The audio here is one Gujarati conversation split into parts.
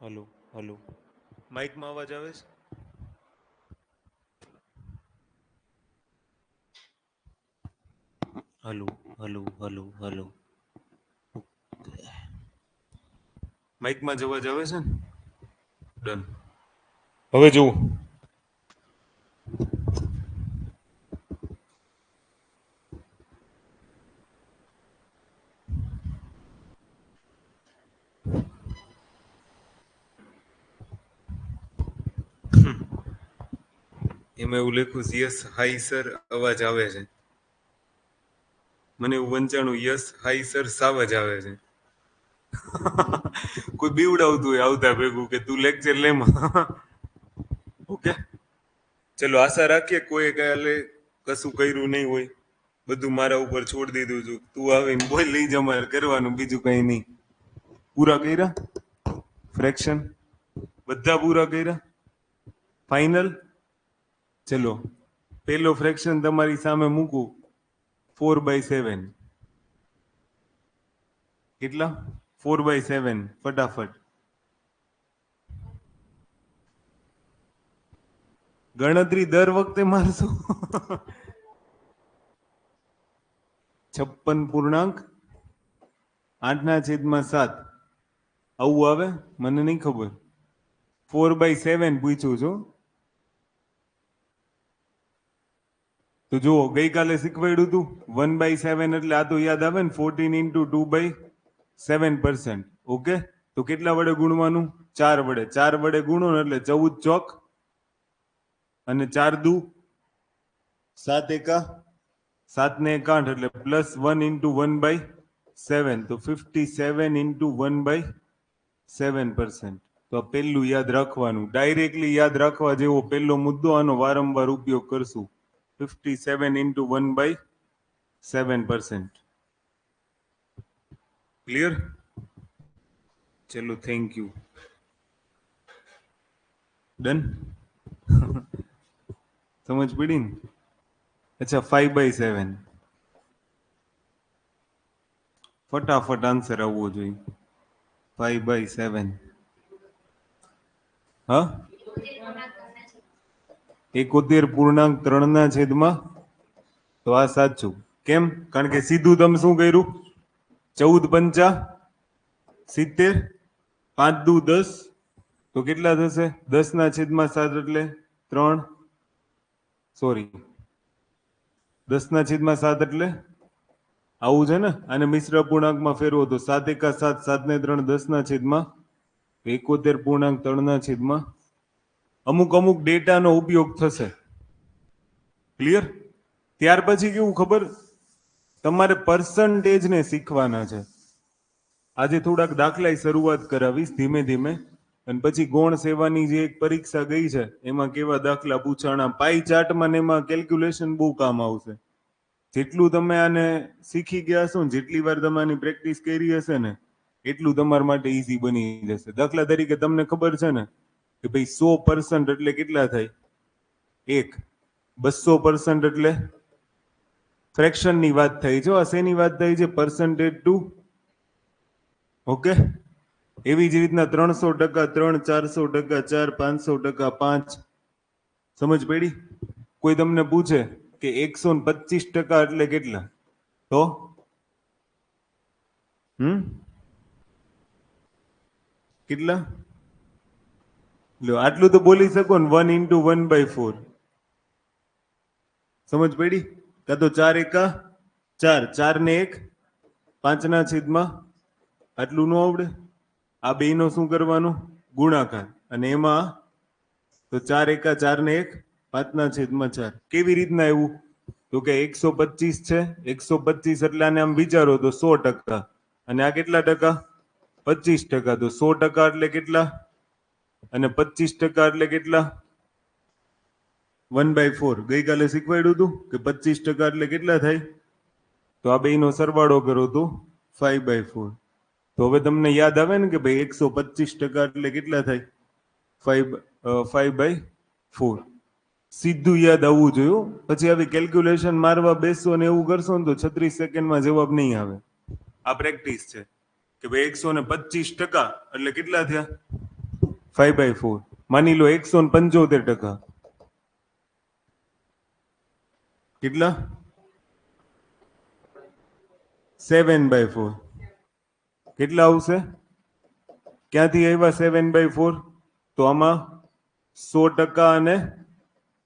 હલો હલો માઇકમાં અવાજ આવે છે? હલો હલો હલો હલો માઇકમાં જ અવાજ આવે છે ને? ડન. હવે જુઓ. એમાં એવું લખ્યું છે યસ હાઈ સર અવાજ આવે છે. મને એવું વંચાણું યસ હાઈ સર સાવજ આવે છે. કોઈ બીવડાવતું હોય આવતા ભેગું કે તું લેક્ચર લેમાં. ઓકે, ચલો આશા રાખીએ કોઈ કાલે કશું કર્યું નહીં હોય, બધું મારા ઉપર છોડી દીધું છું. તું આવીને બોલ લઈ જમાર કરવાનું, બીજું કઈ નહીં. પૂરા કર્યા ફ્રેક્શન? બધા પૂરા કર્યા? ફાઇનલ? ચલો પેલો ફ્રેક્શન તમારી સામે મૂકું, 4/7. કેટલા? 4/7. ફટાફટ ગણતરી દર વખતે મારશો. 56.8/7 આવું આવે? મને નહીં ખબર. 4/7 પૂછ્યું છું. તો જુઓ, ગઈકાલે શીખવાડ્યું હતું 1/7 એટલે આ તો યાદ આવે ને, 14 × 2/7%. ઓકે, તો કેટલા વડે ગુણવાનું? 4 વડે. 4 વડે ગુણો ને એટલે 14 ચોક અને 4 દુ 7 એકા 7 ને 1 8 એટલે +1 × 1/7, તો 57 × 1/7%. તો આ પહેલું યાદ રાખવાનું, ડાયરેક્ટલી યાદ રાખવા જેવો પહેલો મુદ્દો, આનો વારંવાર ઉપયોગ કરશું. 57 × 1/7%. ક્લિયર? ચલો, થેન્ક યુ. ડન. સમજ પડી ને? અચ્છા, 5/7. ફટાફટ આન્સર આવવો જોઈએ. 5/7. હા, 71.3 તો આ સાચું. કેમ? કારણ કે સીધું તમે શું કર્યું? 14 × 5 = 70, 5 દુ 10, તો કેટલા થશે? 10/7 એટલે 3. સોરી, 10/7 એટલે આવું છે ને. અને મિશ્ર પૂર્ણાંકમાં ફેરવો તો 7 એકા 7, 7 ને 3 10/7, 71.3. અમુક અમુક ડેટાનો ઉપયોગ થશે. ક્લિયર? ત્યાર પછી કેવું ખબર, તમારે પર્સન્ટેજને શીખવાના છે. આજે થોડાક દાખલા શરૂઆત કરાવીશ ધીમે ધીમે, અને પછી ગૌણ સેવાની જે એક પરીક્ષા ગઈ છે એમાં કેવા દાખલા પૂછાણા, પાઈ ચાર્ટમાં ને એમાં કેલ્ક્યુલેશન બહુ કામ આવશે. જેટલું તમે આને શીખી ગયા હશો ને, જેટલી વાર તમે આની પ્રેક્ટિસ કરી હશે ને, એટલું તમારા માટે ઈઝી બની જશે. દાખલા તરીકે તમને ખબર છે ને કે ભાઈ 100% એટલે કેટલા થાય? 1. 200% એટલે ફ્રેક્શનની વાત થઈ છે. આ શેની વાત થઈ છે? Percentage two. ઓકે, એવી જ રીતના 300%, 3, 400%, 4, 500%, 5. સમજ પડી? કોઈ તમને પૂછે કે 125% એટલે કેટલા, તો કેટલા? લો, આટલું તો બોલી શકો ને, 1 × 1/4. સમજ પડી? કાં તો 4 એકા 4, 4 ને 1 5/7. આટલું ન આવડે? આ બેયનો શું કરવાનું? ગુણાકાર. અને એમાં તો 4 એકા 4 ને 1 5/4. કેવી રીતના એવું? તો કે 125 છે, 125 એટલે આને આમ વિચારો તો 100%, અને આ કેટલા ટકા? 25%. તો 100% એટલે કેટલા? અને 25% એટલે કેટલા? 1/4. ગઈકાલે શીખવાડ્યું હતું કે 25% એટલે કેટલા થાય? તો આ બેયનો સરવાળો કરો તો 5/4. તો હવે તમને યાદ આવે ને કે ભાઈ 125% એટલે કેટલા થાય? 5/4. સીધું યાદ આવવું જોઈએ. પછી આવી કેલ્ક્યુલેશન મારવા બેસો ને એવું કરશો ને તો 36 સેકન્ડમાં જવાબ નહીં આવે. આ પ્રેક્ટિસ છે કે ભાઈ 125% એટલે કેટલા થયા? 5/4 માની લો 175%. કેટલા? 7/4 કેટલા આવશે? ક્યાંથી આવ્યા 7/4? તો આમાં 100% અને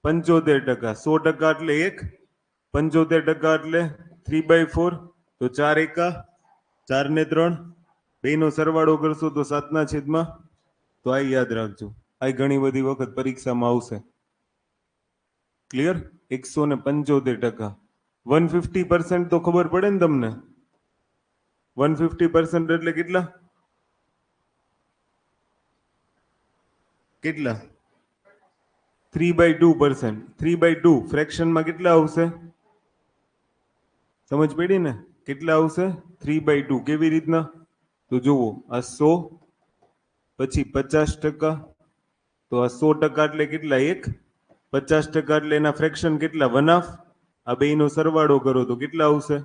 75%. 100% એટલે 1, 75% એટલે 3/4. તો 4 એકા 4 ને 3, બેનો સરવાળો કરશો તો 7/. તો આ યાદ રાખજો, આ ઘણી બધી વખત પરીક્ષામાં આવશે. ક્લિયર? 175%. 150% તો ખબર પડે ને તમને? 150% એટલે કેટલા? કેટલા? 3/2%. 3/2 ફ્રેક્શનમાં કેટલા આવશે? સમજ પડી ને? કેટલા આવશે? 3/2. કેવી રીતના? તો જુઓ, આ 100 પછી 50%. તો આ 100% એટલે કેટલા? 1. 50% એટલે એના ફ્રેક્શન કેટલા? 1/2. આ બેયનો સરવાળો કરો તો કેટલા આવશે?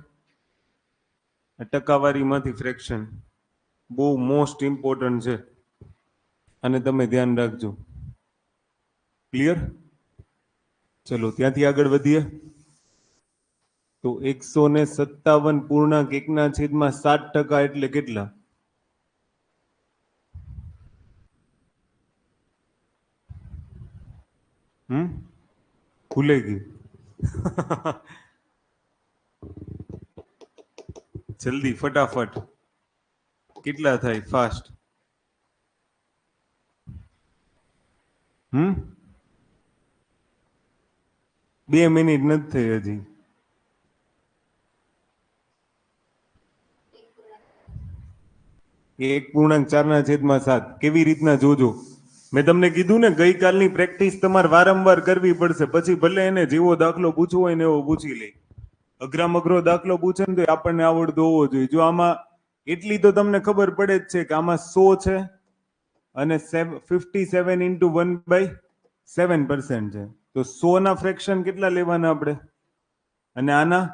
આ ટકાવારીમાંથી ફ્રેક્શન બહુ મોસ્ટ ઇમ્પોર્ટન્ટ છે અને તમે ધ્યાન રાખજો. ક્લિયર? ચલો ત્યાંથી આગળ વધીએ. તો 157.1/7% એટલે કેટલા? ભૂલાઈ ગયું. જલ્દી ફટાફટ કેટલા થાય? ફાસ્ટ. 2 મિનિટ નથી થઈ હજી. 1.4/7. કેવી રીતના જોજો? મેં તમને કીધું ને, ગઈકાલની પ્રેક્ટિસ તમારે વારંવાર કરવી પડશે. પછી ભલે એને જેવો દાખલો પૂછવો હોય ને એવો પૂછી લે. અઘરામ અઘરો દાખલો પૂછે ને તો આપણને આવડતો હોવો જોઈએ. જો આમાં એટલી તો તમને ખબર પડે જ છે કે આમાં 100 છે અને 57 into 1/7% છે. તો 100 ના ફ્રેક્શન કેટલા લેવાના આપણે? અને આના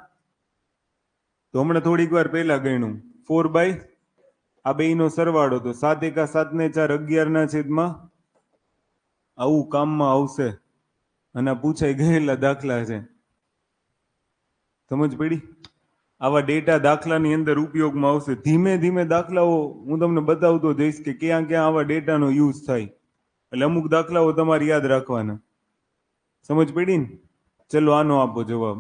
તો હમણાં થોડીક વાર પહેલા ગણ્યું 4/, આ બેયનો સરવાળો. તો 7 એકા 7 ને 4 11/. આવું કામમાં આવશે અને પૂછાઈ ગયેલા દાખલા છે. સમજ પડી? આવા ડેટા દાખલાની અંદર ઉપયોગમાં આવશે. ધીમે ધીમે દાખલાઓ હું તમને બતાવતો જઈશ કે ક્યાં ક્યાં આવા ડેટાનો યુઝ થાય. એટલે અમુક દાખલાઓ તમારે યાદ રાખવાના. સમજ પડી ને? ચલો આનો આપો જવાબ.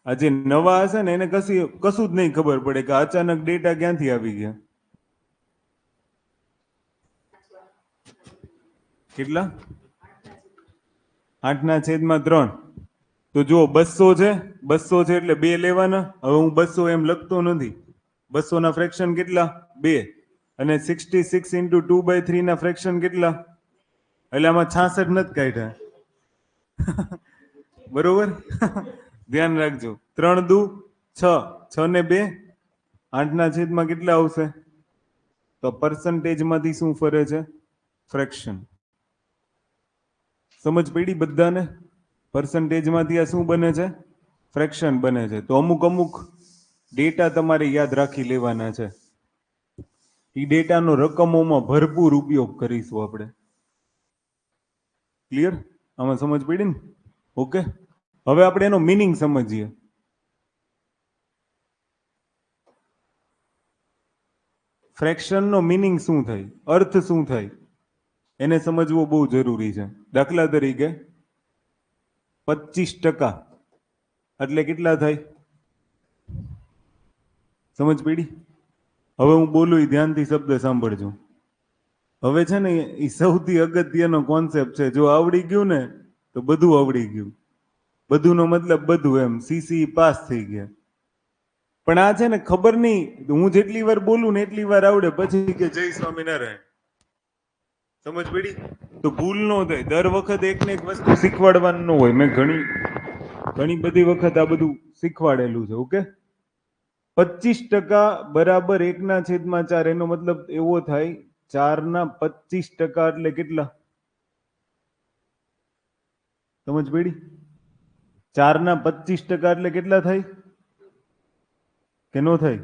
આ જે નવા હશે ને એને કશું જ નહીં ખબર પડે કે અચાનક ડેટા ક્યાંથી આવી ગયા. કેટલા? 8/3. તો જુઓ 200 છે, 200 છે એટલે 2 લેવાના. હવે હું 200 એમ લખતો નથી. 200 ના ફ્રેક્શન કેટલા? 2. અને 66 into 2/3 ના ફ્રેક્શન કેટલા? એટલે આમાં 66 નથી કાઢ્યા. બરોબર? ધ્યાન રાખજો. 3 દુ 6, 6 ને 2 8/. કેટલા આવશે? તો પર્સન્ટેજમાંથી શું ફરે છે? ફ્રેક્શન. સમજ પડી બધાને? પર્સન્ટેજમાંથી આ શું બને છે? ફ્રેક્શન બને છે. તો અમુક અમુક ડેટા તમારે યાદ રાખી લેવાના છે. એ ડેટાનો રકમોમાં ભરપૂર ઉપયોગ કરીશું આપણે. ક્લિયર? આમાં સમજ પડી ને? ઓકે. હવે આપણે એનો મીનિંગ સમજીએ. ફ્રેક્શનનો મીનિંગ શું થાય? અર્થ શું થાય? એને સમજવું બહુ જરૂરી છે. દાખલા તરીકે 25% એટલે કેટલા થાય? સમજ પડી? હવે હું બોલું એ ધ્યાનથી શબ્દ સાંભળજો. હવે છે ને એ સૌથી અગત્યનો કોન્સેપ્ટ છે. જો આવડી ગયું ને તો બધું આવડી ગયું. બધુંનો મતલબ બધું એમ. સીસી પાસ થઈ ગયા. પણ આ છે ને ખબર નહીં, હું જેટલી વાર બોલું ને એટલી વાર આવડે, પછી કે જય સ્વામિનારાયણ. સમજ પડી? તો ભૂલ ન થાય. દર વખત એક ને એક વસ્તુ શીખવાડવાનું ન હોય. મેં ઘણી બધી વખત આ બધું શીખવાડેલું છે. ઓકે. 25% બરાબર 1/4. એનો મતલબ એવો થાય 4/25% એટલે કેટલા? સમજ પડી? 4/25% એટલે કેટલા થાય? કે નો થાય?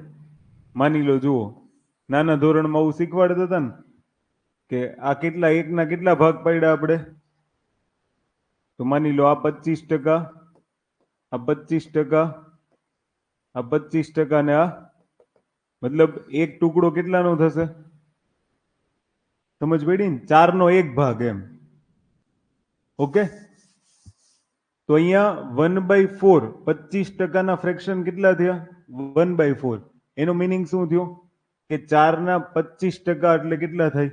માની લો, જુઓ નાના ધોરણમાં આવું શીખવાડતા હતા ને, કે આ કેટલા એકના કેટલા ભાગ પાડ્યા આપણે? તો માની લો આ 25%, આ 25%, આ 25% ને આ મતલબ એક ટુકડો કેટલાનો થશે? સમજ પડી ને? 4/1 ભાગ એમ. ઓકે, તો અહીંયા 1/4 25%ના ફ્રેક્શન કેટલા થયા? 1/4. એનો મીનિંગ શું થયો? કે 4ના 25% એટલે કેટલા થાય?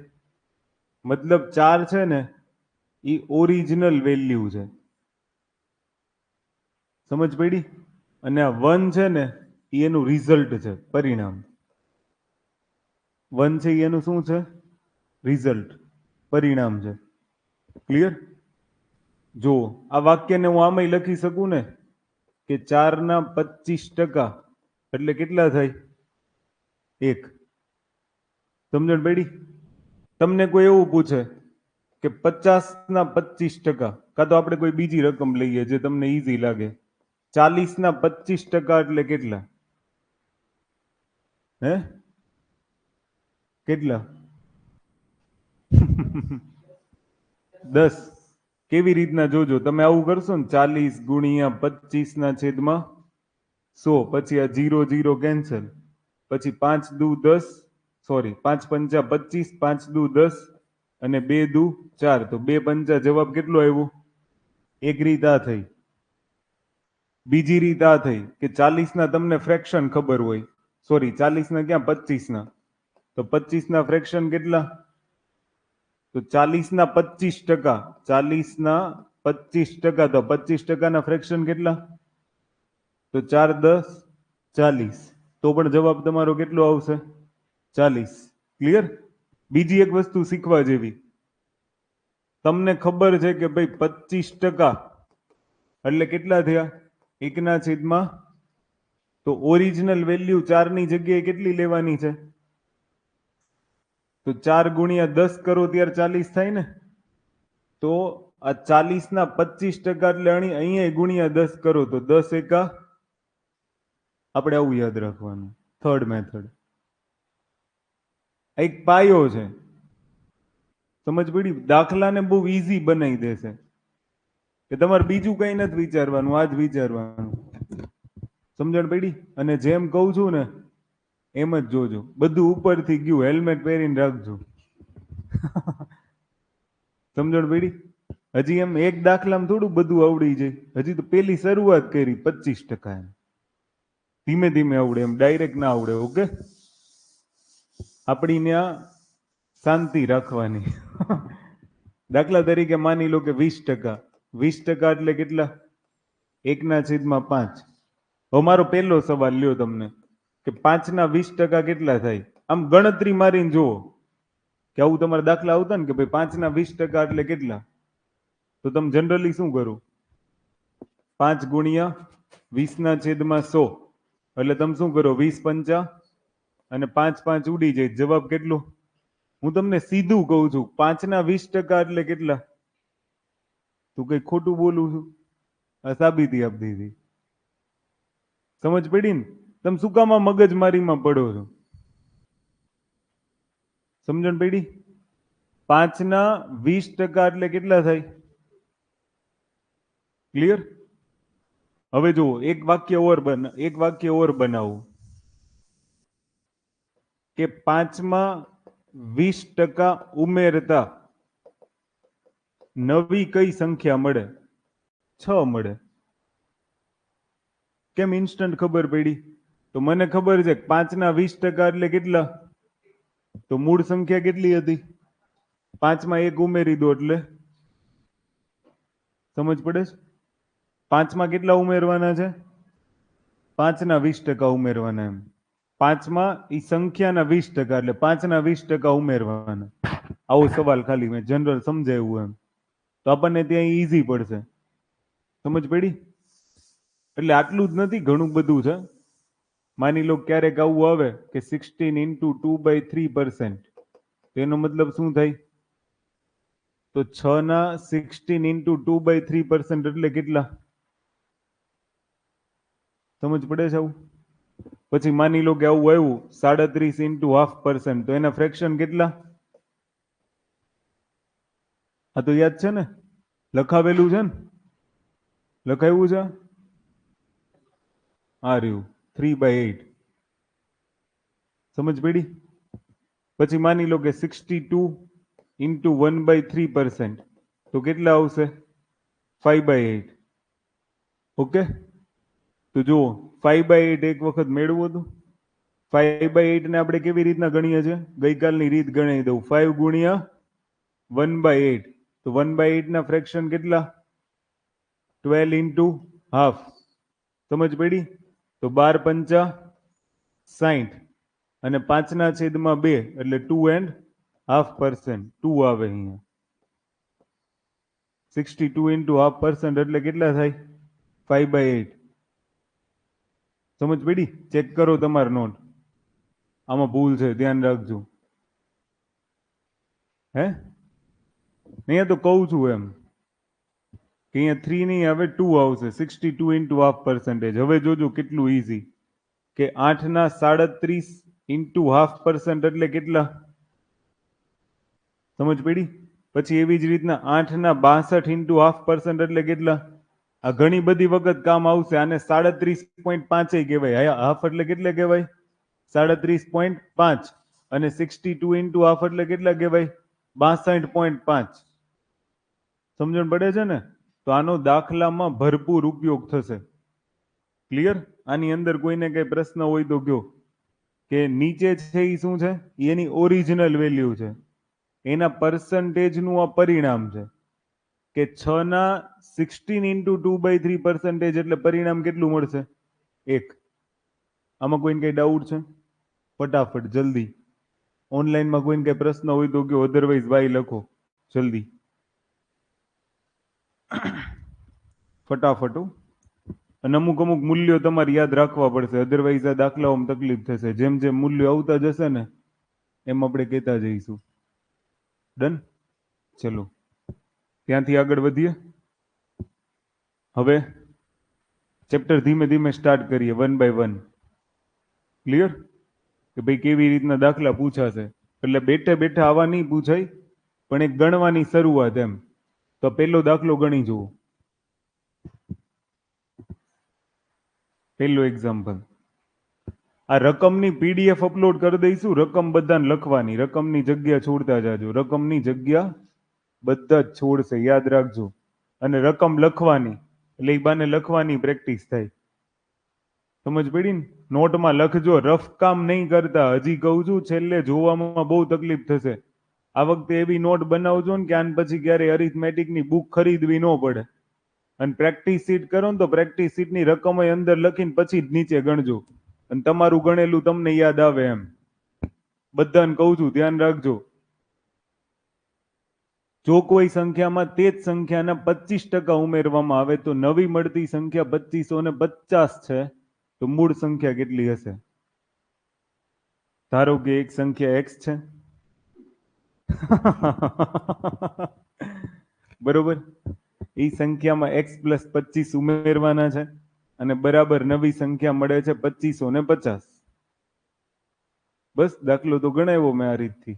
મતલબ 4 છે ને એ ઓરિજિનલ વેલ્યુ છે. સમજ પડી? અને આ 1 છે ને એ એનું રિઝલ્ટ છે, પરિણામ. 1 છે એનું શું છે? રિઝલ્ટ, પરિણામ છે. ક્લિયર? જો આ વાક્યને હું આમાંય લખી શકું ને કે 4ના 25% એટલે કેટલા થાય? 1. સમજણ પડી? તમને કોઈ એવું પૂછે કે 50ના 25%, કાં તો આપણે કોઈ બીજી રકમ લઈએ જે તમને ઈઝી લાગે. 40ના 25% એટલે કેટલા? હે? કેટલા? 10. કેવી રીતના? જોજો, તમે આવું કરશો ને 40 ગુણ્યા 25/100, પછી આ 0 0 કેન્સલ, પછી 5 દુ 10, સોરી 5 પંચા 25, 5 દુ 10 અને 2 દુ 4, તો 2 પંચા જવાબ કેટલો આવ્યો? એક રીત આ થઈ. બીજી રીત આ થઈ કે 40ના તમને ફ્રેક્શન ખબર હોય, સોરી 40ના ક્યાં, 25ના, તો 25ના ફ્રેક્શન કેટલા? તો 40ના 25%, 40ના 25%, તો 25%ના ફ્રેક્શન કેટલા? તો 4 10 40, તો પણ જવાબ તમારો કેટલો આવશે? 40. ક્લિયર? બીજી એક વસ્તુ શીખવા જેવી. તમને ખબર છે કે ભાઈ 25% એટલે કેટલા થયા? 1/, તો ઓરિજિનલ વેલ્યુ 4ની જગ્યાએ કેટલી લેવાની છે? તો 4 ગુણ્યા 10 કરો ત્યારે 40 થાય ને. તો આ 40ના 25% એટલે અહીંયા ગુણ્યા 10 કરો તો 10 એકા, આપણે આવું યાદ રાખવાનું. થર્ડ મેથડ એક પાયો છે. સમજ પડી? દાખલાને બહુ ઈઝી બનાવી દેશે કે તમારે બીજું કઈ નથી વિચારવાનું, આ જ વિચારવાનું. સમજણ પડી? અને જેમ કહું છું ને એમ જ જોજો. બધું ઉપરથી ગયું, હેલ્મેટ પહેરીને રાખજો. સમજણ પડી? હજી એમ એક દાખલામાં થોડું બધું આવડી જાય. હજી તો પેલી શરૂઆત કરી 25%. ધીમે ધીમે આવડે, એમ ડાયરેક્ટ ના આવડે. ઓકે, આપણી ત્યાં શાંતિ રાખવાની. દાખલા તરીકે માની લો કે 20%. 20% એટલે કેટલા? 1/5. હવે મારો પહેલો સવાલ લ્યો તમને કે 5ના 20% કેટલા થાય? આમ ગણતરી મારીને જુઓ કે આવું તમારા દાખલા આવતા ને કે ભાઈ 5ના 20% એટલે કેટલા? તો તમે જનરલી શું કરો? 5 ગુણ્યા 20/100, એટલે તમે શું કરો? 20 પંચા અને 5 5 ઉડી જાય, જવાબ કેટલો? હું તમને સીધું કહું છું, 5ના 20% એટલે કેટલા? તું કઈ ખોટું બોલું છું? આ સાબિતી આપી દીધી. સમજ પડી ને? તમે શું કામ મગજમારીમાં પડો છો? સમજણ પડી? 5ના 20% એટલે કેટલા થાય? ક્લિયર? હવે જુઓ, એક વાક્ય ઓર બનાવું કે 5માં 20% ઉમેરતા નવી કઈ સંખ્યા મળે? 6 મળે. કેમ ઇન્સ્ટન્ટ ખબર પડી? તો મને ખબર છે 5ના 20% એટલે કેટલા? તો મૂળ સંખ્યા કેટલી હતી? 5માં 1 ઉમેરી દો એટલે સમજ પડે છે? 5માં કેટલા ઉમેરવાના છે? 5ના 20% ઉમેરવાના. એમ 5માં એ સંખ્યાના 20%, એટલે 5ના 20% ઉમેરવાના. આવો સવાલ ખાલી મેં જનરલ સમજાવ્યું એમ, તો આપણને ત્યાં ઈઝી પડશે. સમજ પડી? એટલે આટલું જ નથી, ઘણું બધું છે. માની લો ક્યારેક આવું આવે કે 16 × 2/3%, તો એનો મતલબ શું થાય? તો 6ના 16 × 2/3% એટલે કેટલા? સમજ પડે છે આવું? પછી માની લો કે આવું આવ્યું 37 × 0.5%, તો એના ફ્રેક્શન કેટલા? આ તો યાદ છે ને, લખાવેલું છે ને, લખાવ્યું છે આ રહ્યું 3/8. સમજ પડી? પછી માની લો કે 62 ઇન્ટુ 1/3%, તો કેટલા આવશે? 5/8. ઓકે, તો જુઓ 5/8 એક વખત મેળવો તો 5/8 ને આપણે કેવી રીતના ગણીએ છીએ? ગઈકાલની રીત ગણી દઉં, 5 ગુણ્યા 1/8, તો 1/8 ના ફ્રેક્શન કેટલા? 12 ઇન્ટુ હાફ. સમજ પડી? તો 12 પંચા 60 અને 5/2 એટલે 2.5%. 2 આવે અહીંયા. 62 ઇન્ટુ 0.5% એટલે કેટલા થાય? 5/8. સમજ પડી? ચેક કરો તમારો નોટ, આમાં ભૂલ છે, ધ્યાન રાખજો. હે અહીંયા તો કહું છું એમ કે અહીંયા 3 નહીં આવે, 2 આવશે. 62 ઇન્ટુ 0.5%. હવે જોજો કેટલું ઈઝી, કે 8/37 ઇન્ટુ 0.5% એટલે કેટલા? સમજ પડી? પછી એવી જ રીતના 8/62 ઇન્ટુ 0.5% એટલે કેટલા? આ ઘણી બધી વખત કામ આવશે. આને 37.5 કહેવાય. હાફ એટલે કેટલે કહેવાય? 37.5. અને 62 ઇન્ટુ હાફ એટલે કેટલા કહેવાય? 62.5. સમજણ પડે છે ને? તો આનો દાખલામાં ભરપૂર ઉપયોગ થશે. ક્લિયર? આની અંદર કોઈને કઈ પ્રશ્ન હોય તો કયો, કે નીચે છે એ શું છે? એની ઓરિજિનલ વેલ્યુ છે, એના પર્સન્ટેજનું આ પરિણામ છે, કે 6/16 ઇન્ટુ 2/3% એટલે પરિણામ કેટલું મળશે? 1. આમાં કોઈને કઈ ડાઉટ છે? ફટાફટ જલ્દી. ઓનલાઈનમાં કોઈને કઈ પ્રશ્ન હોય તો કયો, અધરવાઇઝ વાય લખો જલ્દી ફટાફટ. અને અમુક મૂલ્યો તમારે યાદ રાખવા પડશે, અધરવાઇઝ આ દાખલાઓમાં તકલીફ થશે. જેમ જેમ મૂલ્યો આવતા જશે ને એમ આપણે કહેતા જઈશું. ડન? ચલો ત્યાંથી આગળ વધીએ. હવે ચેપ્ટર ધીમે ધીમે સ્ટાર્ટ કરીએ, 1 by 1. ક્લિયર? કે ભાઈ કેવી રીતના દાખલા પૂછાશે. એટલે બેઠે બેઠા આવા નહીં પૂછાય, પણ એક ગણવાની શરૂઆત એમ. તો પહેલો દાખલો ગણી જુઓ. પહેલો એક્ઝામ્પલ, આ રકમની પીડીએફ અપલોડ કરી દઈશું. રકમ બધાને લખવાની, રકમની જગ્યા છોડતા જાજો. રકમની જગ્યા બધા જ છોડશે, યાદ રાખજો. અને રકમ લખવાની, એટલે એ બાને લખવાની પ્રેક્ટિસ થાય. સમજ પડી ને? નોટમાં લખજો, રફ કામ નહીં કરતા. હજી કહું છું, છેલ્લે જોવામાં બહુ તકલીફ થશે. આ વખતે એવી નોટ બનાવજો ને કે આને પછી ક્યારે અરિથમેટિકની બુક ખરીદવી ન પડે. અને પ્રેક્ટિસ શીટ કરો ને તો પ્રેક્ટિસ શીટની રકમ અંદર લખીને પછી જ નીચે ગણજો, અને તમારું ગણેલું તમને યાદ આવે એમ. બધાને કહું છું, ધ્યાન રાખજો. જો કોઈ સંખ્યામાં તે જ સંખ્યાના 25% ઉમેરવામાં આવે તો નવી મળતી સંખ્યા 2550 છે, તો મૂળ સંખ્યા કેટલી હશે? ધારો કે એક સંખ્યા x છે બરોબર. એ સંખ્યામાં x + 25 ઉમેરવાના છે, અને બરાબર નવી સંખ્યા મળે છે 2550. બસ દાખલો તો ગણાવ્યો મેં આ રીતથી.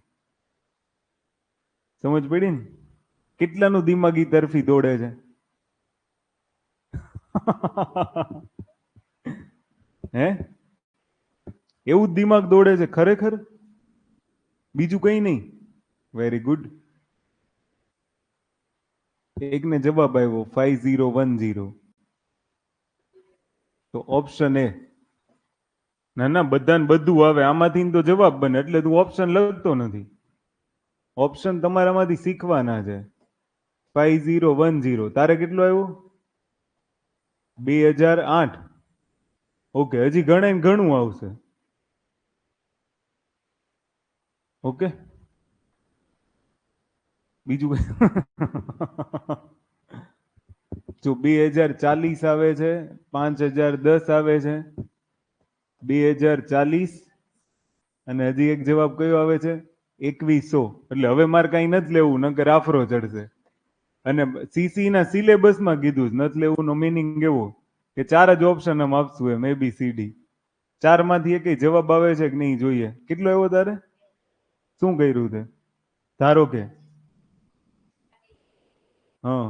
સમજ પડી ને? કેટલાનું દિમાગી તરફી દોડે છે? હે? એવું જ દિમાગ દોડે છે ખરેખર, બીજું કઈ નહીં. Very good. એકને જવાબ આવ્યો 5010. તો ઓપ્શન એ. ના ના, બધાને બધું આવે, આમાંથી તો જવાબ બને, એટલે તું ઓપ્શન લખતો નથી. ઓપ્શન તમારામાંથી શીખવાના છે. 5010. તારે કેટલો આવ્યો? 2008. ઓકે, હજી ગણાય ઘણું આવશે. ઓકે, બીજું જો 2040 આવે છે, 5010 આવે છે, 2040, અને હજી એક જવાબ કયો આવે છે? 2100. એટલે હવે મારે કઈ નથી લેવું, નકર આફરો ચડશે. અને સીસી ના સિલેબસમાં કીધું જ નથી લેવું નો મિનિંગ એવો કે 4 જ ઓપ્શન આમ આપશું એમ, ABCD. 4 માંથી એક જવાબ આવે છે કે નહીં જોઈએ. કેટલો આવ્યો તારે? શું કર્યું તે? ધારો કે હા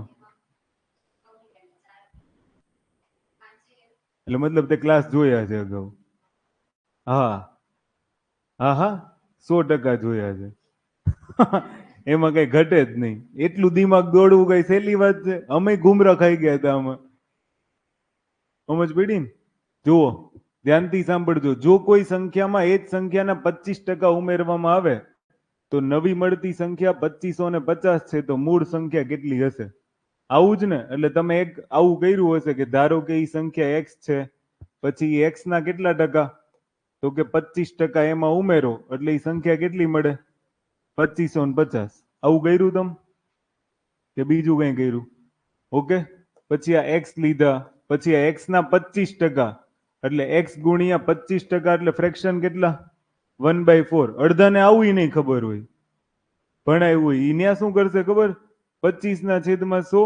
એટલે મતલબ તે ક્લાસ જોયા છે અગાઉ? હા હા હા, 100% જોયા છે. એમાં કઈ ઘટે જ નહીં. એટલું દિમાગ દોડવું કઈ સહેલી વાત છે? અમે ગુમરા ખાઈ ગયા હતા આમાં. સમજ પડી ને? જુઓ ધ્યાનથી સાંભળજો. જો કોઈ સંખ્યામાં એ જ સંખ્યાના 25% ઉમેરવામાં આવે તો નવી મળતી સંખ્યા 2550 છે. તો મૂળ સંખ્યા કેટલી હશે? આવું જ ને. એટલે તમે એક આવું કર્યું હશે કે ધારો કે એ સંખ્યા એક્સ છે, પછી એક્સ ના કેટલા ટકા? તો કે 25% એમાં ઉમેરો એટલે એ સંખ્યા કેટલી મળે? 2550. આવું કર્યું તમે કે બીજું કઈ કર્યું? ઓકે. પછી આ એક્સ લીધા, પછી આ એક્સ ના 25% એટલે એક્સ ગુણ્યા 25% એટલે ફ્રેક્શન કેટલા? 1/4. અડધાને આવું નહીં ખબર હોય, ભણાવ્યું હોય એને શું કરશે ખબર? 25/100,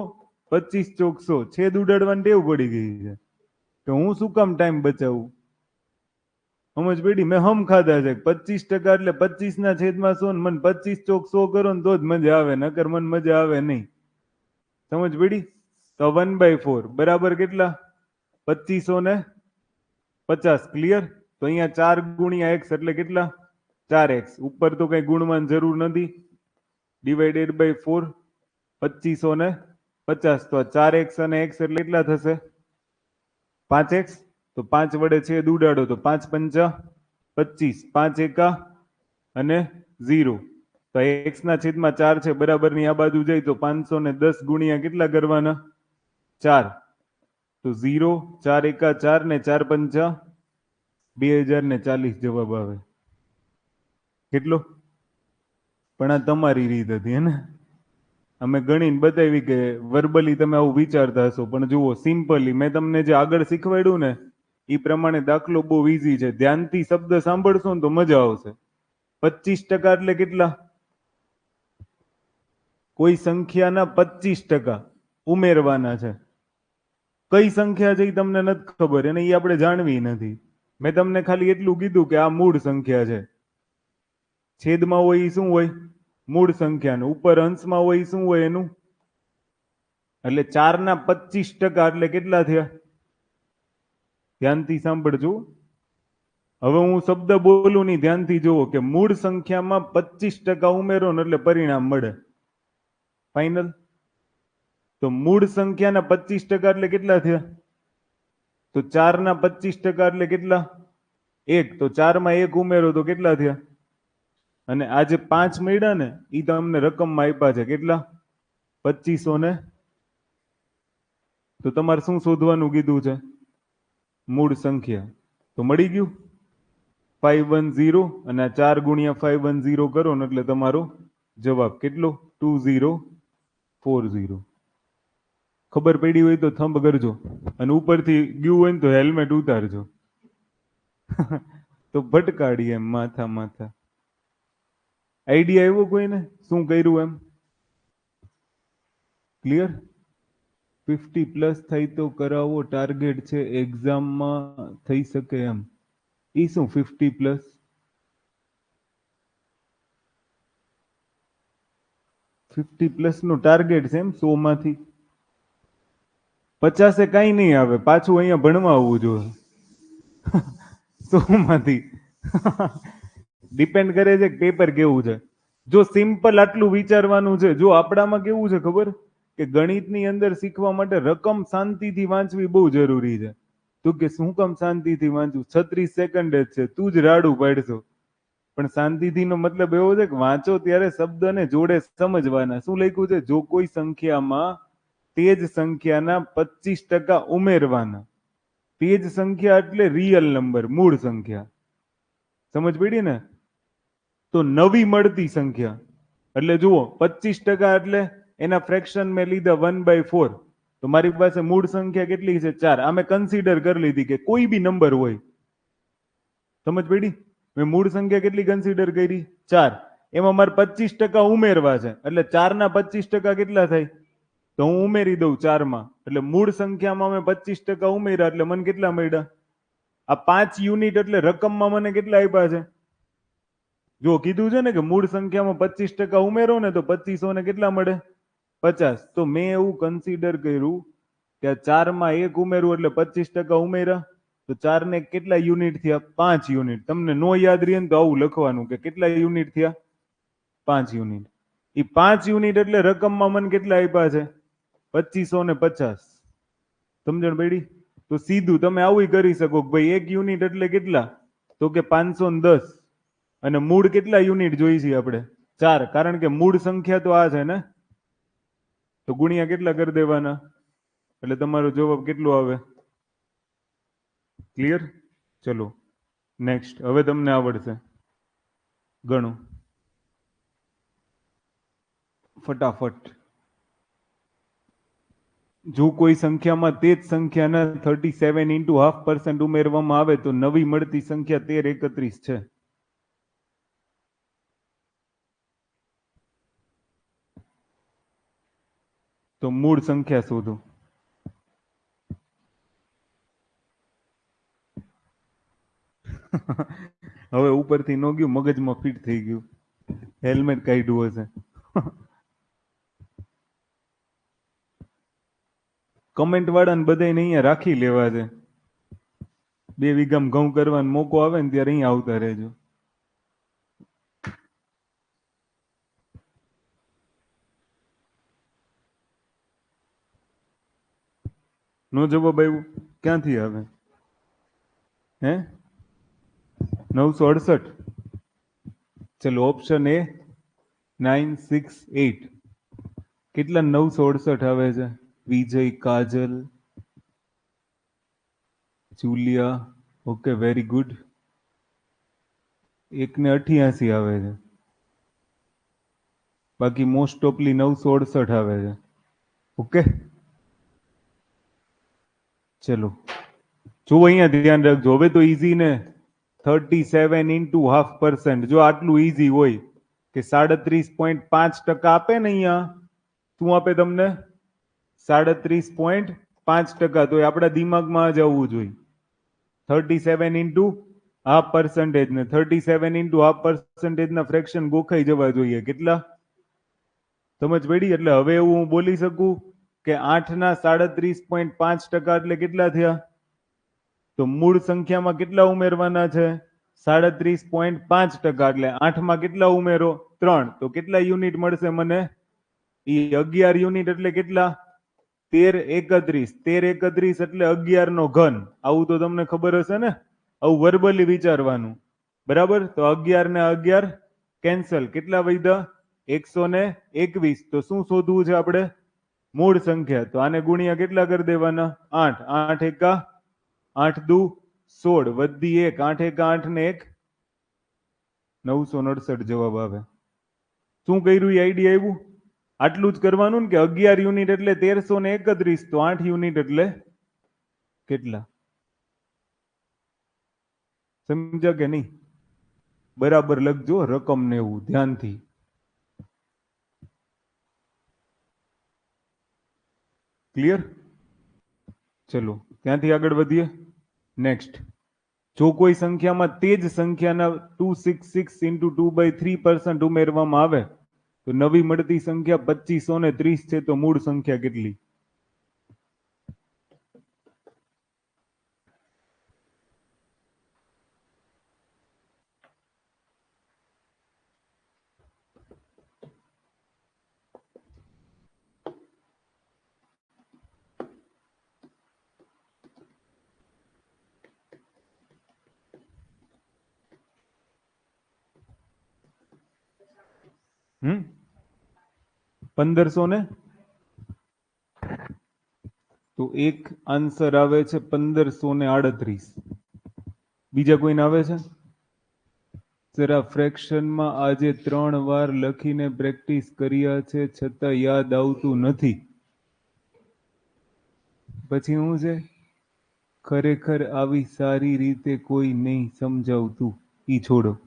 25 ચોક 100, છેદ ઉડાડવાની ટેવ પડી ગઈ છે કે હું શું કામ ટાઈમ બચાવું. સમજ પડી? મેં હમ ખાધા છે 25% એટલે 25/100 ને મને 25 ચોક 100 કરો ને તો જ મજા આવે, નકર મને મજા આવે નહીં. સમજ પડી? તો 1/4 બરાબર કેટલા? 2550. ક્લિયર? તો અહીંયા 4 ગુણ્યા એક્સ એટલે કેટલા? 4x. ઉપર તો કઈ ગુણવાની જરૂર નથી. Divided by 4, 2550. તો 4x અને x એટલે કેટલા થશે? 5x. તો 5 વડે છેદ ઉડાડો તો 5 પંચા 25, 5 એકા અને 0. તો x ના છેદમાં 4 છે, બરાબર ની આ બાજુ જાય તો 510 ગુણ્યા કેટલા કરવાના? 4. તો 0, 4 એકા 4 ને 4 પંચા 2040 જવાબ આવે. કેટલો? પણ આ તમારી રીત હતી હે ને? અમે ગણીને બતાવી કે વર્બલી તમે આવું વિચારતા હશો, પણ જુઓ સિમ્પલી મેં તમને જે આગળ શીખવાડ્યું ને એ પ્રમાણે દાખલો બહુ ઈઝી છે. ધ્યાનથી શબ્દ સાંભળશો ને તો મજા આવશે. 25% એટલે કેટલા? કોઈ સંખ્યાના 25% ઉમેરવાના છે. કઈ સંખ્યા છે એ તમને નથી ખબર, અને એ આપણે જાણવી નથી. મેં તમને ખાલી એટલું કીધું કે આ મૂળ સંખ્યા છે. છેદમાં હોય એ શું હોય? મૂળ સંખ્યાનું. ઉપર અંશમાં હોય એ શું હોય એનું? એટલે 4/25% એટલે કેટલા થયા? ધ્યાનથી સાંભળજો. હવે હું શબ્દ બોલું નહીં, ધ્યાનથી જુઓ કે મૂળ સંખ્યામાં 25% ઉમેરો ને એટલે પરિણામ મળે. ફાઇનલ? તો મૂળ સંખ્યાના 25% એટલે કેટલા થયા? તો 4/25% એટલે કેટલા? 1. તો 4માં 1 ઉમેરો તો કેટલા થયા? અને આ જે 5 મળ્યા ને એ તમને રકમમાં આપ્યા છે. કેટલા? 2500 તો તમારે શું શોધવાનું કીધું છે? મૂળ સંખ્યા. તો મળી ગયું 510, અને 4 ગુણ્યા 510 કરો ને એટલે તમારો જવાબ કેટલો? 2040. ખબર પડી હોય તો થંબ કરજો, અને ઉપરથી ગયું હોય ને તો હેલ્મેટ ઉતારજો. તો ભટકાડી એમ માથા માથા. આઈડિયા આવ્યો કોઈને શું કર્યું એમ? ક્લિયર? 50+ થાય તો કરાવો, ટાર્ગેટ છે એક્ઝામમાં થઈ શકે એમ. એ શું 50+? 50+ નું ટાર્ગેટ છે એમ 100 માંથી? 50 કઈ નહીં આવે, પાછું અહીંયા ભણવા આવવું જોઈએ. 100 માંથી ડિપેન્ડ કરે છે કે પેપર કેવું છે. જો સિમ્પલ આટલું વિચારવાનું છે, જો આપણામાં કેવું છે ખબર કે ગણિતની અંદર શીખવા માટે રકમ શાંતિથી વાંચવી બહુ જરૂરી છે. તું કે શું કામ શાંતિથી વાંચું? 36 સેકન્ડ જ છે, તું જ રાડું પાડશો. પણ શાંતિથીનો મતલબ એવો છે કે વાંચો ત્યારે શબ્દને જોડે સમજવાના. શું લખ્યું છે? જો કોઈ સંખ્યામાં તે જ સંખ્યાના 25% ઉમેરવાના. તે જ સંખ્યા એટલે રિયલ નંબર, મૂળ સંખ્યા. સમજ પડી ને? તો નવી મળતી સંખ્યા એટલે જુઓ 25% એટલે એના ફ્રેક્શન મેં લીધા 1/4. તો મારી પાસે મૂળ સંખ્યા કેટલી છે? 4. આ મેં કન્સિડર કરી લીધી કે કોઈ બી નંબર હોય. સમજ પડી? મેં મૂળ સંખ્યા કેટલી કન્સિડર કરી? 4. એમાં મારે 25% ઉમેરવા છે, એટલે 4/25% કેટલા થાય? તો હું ઉમેરી દઉં 4માં. એટલે મૂળ સંખ્યામાં મેં 25% ઉમેર્યા એટલે મને કેટલા મળ્યા? આ 5 યુનિટ એટલે રકમમાં મને કેટલા આપ્યા છે? જો કીધું છે ને કે મૂળ સંખ્યામાં 25% ઉમેરો ને તો 2500 ને કેટલા મળે? 50. તો મેં એવું કન્સિડર કર્યું કે આ 4 માં 1 ઉમેરવું એટલે 25% ઉમેર્યા, તો 4 ને કેટલા યુનિટ થયા? 5 યુનિટ. તમને નો યાદ રહે ને તો આવું લખવાનું કે કેટલા યુનિટ થયા? 5 યુનિટ. એ 5 યુનિટ એટલે રકમમાં મને કેટલા આપ્યા છે? 2550. સમજણ પડી? તો સીધું તમે આવું કરી શકો કે ભાઈ 1 યુનિટ એટલે કેટલા? તો કે 510. અને મૂળ કેટલા યુનિટ જોઈ છે આપણે? 4. કારણ કે મૂળ સંખ્યા તો આ છે ને, તો ગુણ્યા કેટલા કરી દેવાના એટલે તમારો જવાબ કેટલો આવે? ક્લિયર? ચલો નેક્સ્ટ. હવે તમને આવડશે. ગણો ફટાફટ. જો કોઈ સંખ્યામાં તે જ સંખ્યાના 37 ઇન્ટુ 0.5% ઉમેરવામાં આવે તો નવી મળતી સંખ્યા 1331 છે. તો મૂળ સંખ્યા શોધો. હવે ઉપરથી ન ગયું, મગજમાં ફિટ થઈ ગયું. હેલ્મેટ કાઢ્યું હશે. કમેન્ટ વાળાને બધાને અહીંયા રાખી લેવા છે. 2 વીઘામાં ઘઉં કરવાનો મોકો આવે ને ત્યારે અહીંયા આવતા રહેજો. નો જવાબ આવ્યું? ક્યાંથી આવે? હે 968. ચલો ઓપ્શન એ 968. કેટલા 968 આવે છે? વિજય, કાજલ, જુલિયા. Okay, very good. 1 ને 88 આવે છે. બાકી મોસ્ટ ઓફલી 968 આવે છે. ઓકે ચલો જો અહીંયા ધ્યાન રાખજો. હવે તો ઈઝી ને. 37 ઇન્ટુ 0.5%. જો આટલું ઈઝી હોય કે 37.5% આપે ને, અહીંયા શું આપે તમને? 37.5%. તો એ આપણા દિમાગમાં જ આવવું જોઈએ. 37 ઇન્ટુ 0.5% ને 37 ઇન્ટુ 0.5% ના ફ્રેક્શન ગોખાઈ જવા જોઈએ. કેટલા? સમજ પડી? એટલે હવે એવું હું બોલી શકું કે 8 ના 37.5% એટલે કેટલા થયા? તો મૂળ સંખ્યામાં કેટલા ઉમેરવાના છે? 37.5%. એટલે 8 માં કેટલા ઉમેરો? 3. તો કેટલા યુનિટ મળશે મને? એ 11 યુનિટ. એટલે કેટલા? 1331. 1331 એટલે 11 નો ઘન. આવું તો તમને ખબર હશે ને? આવું વર્બલી વિચારવાનું. બરાબર? તો 11 ને 11 કેન્સલ. કેટલા વધ્યા? 121. તો શું શોધવું છે આપણે? મૂળ સંખ્યા. તો આને ગુણ્યા કેટલા કરી દેવાના? 8. 8 એકા 8 દુ 16. વધી 1. 8 એકા 8 ને 1 969 જવાબ આવે. શું કર્યું? એ આઈડિયા આવ્યું? આટલું જ કરવાનું ને કે 11 યુનિટ એટલે 1331. તો 8 યુનિટ એટલે કેટલા? સમજ્યા કે નહીં? બરાબર લખજો રકમ ને એવું ધ્યાનથી. ક્લિયર? ચલો ત્યાંથી આગળ વધીએ. નેક્સ્ટ. જો કોઈ સંખ્યામાં તે જ સંખ્યાના 266 ઇન્ટુ 2/3% ઉમેરવામાં આવે તો નવી મળતી સંખ્યા 2530 છે. તો મૂળ સંખ્યા કેટલી? હમ 1500 ને તો એક આન્સર આવે છે 1538. બીજા કોઈને આવે છે? જરા ફ્રેક્શનમાં આજે 3 વાર લખીને પ્રેક્ટિસ કર્યા છે છતાં યાદ આવતું નથી. પછી હું છે ખરેખર આવી સારી રીતે કોઈ નહીં સમજાવતું. ઈ છોડો.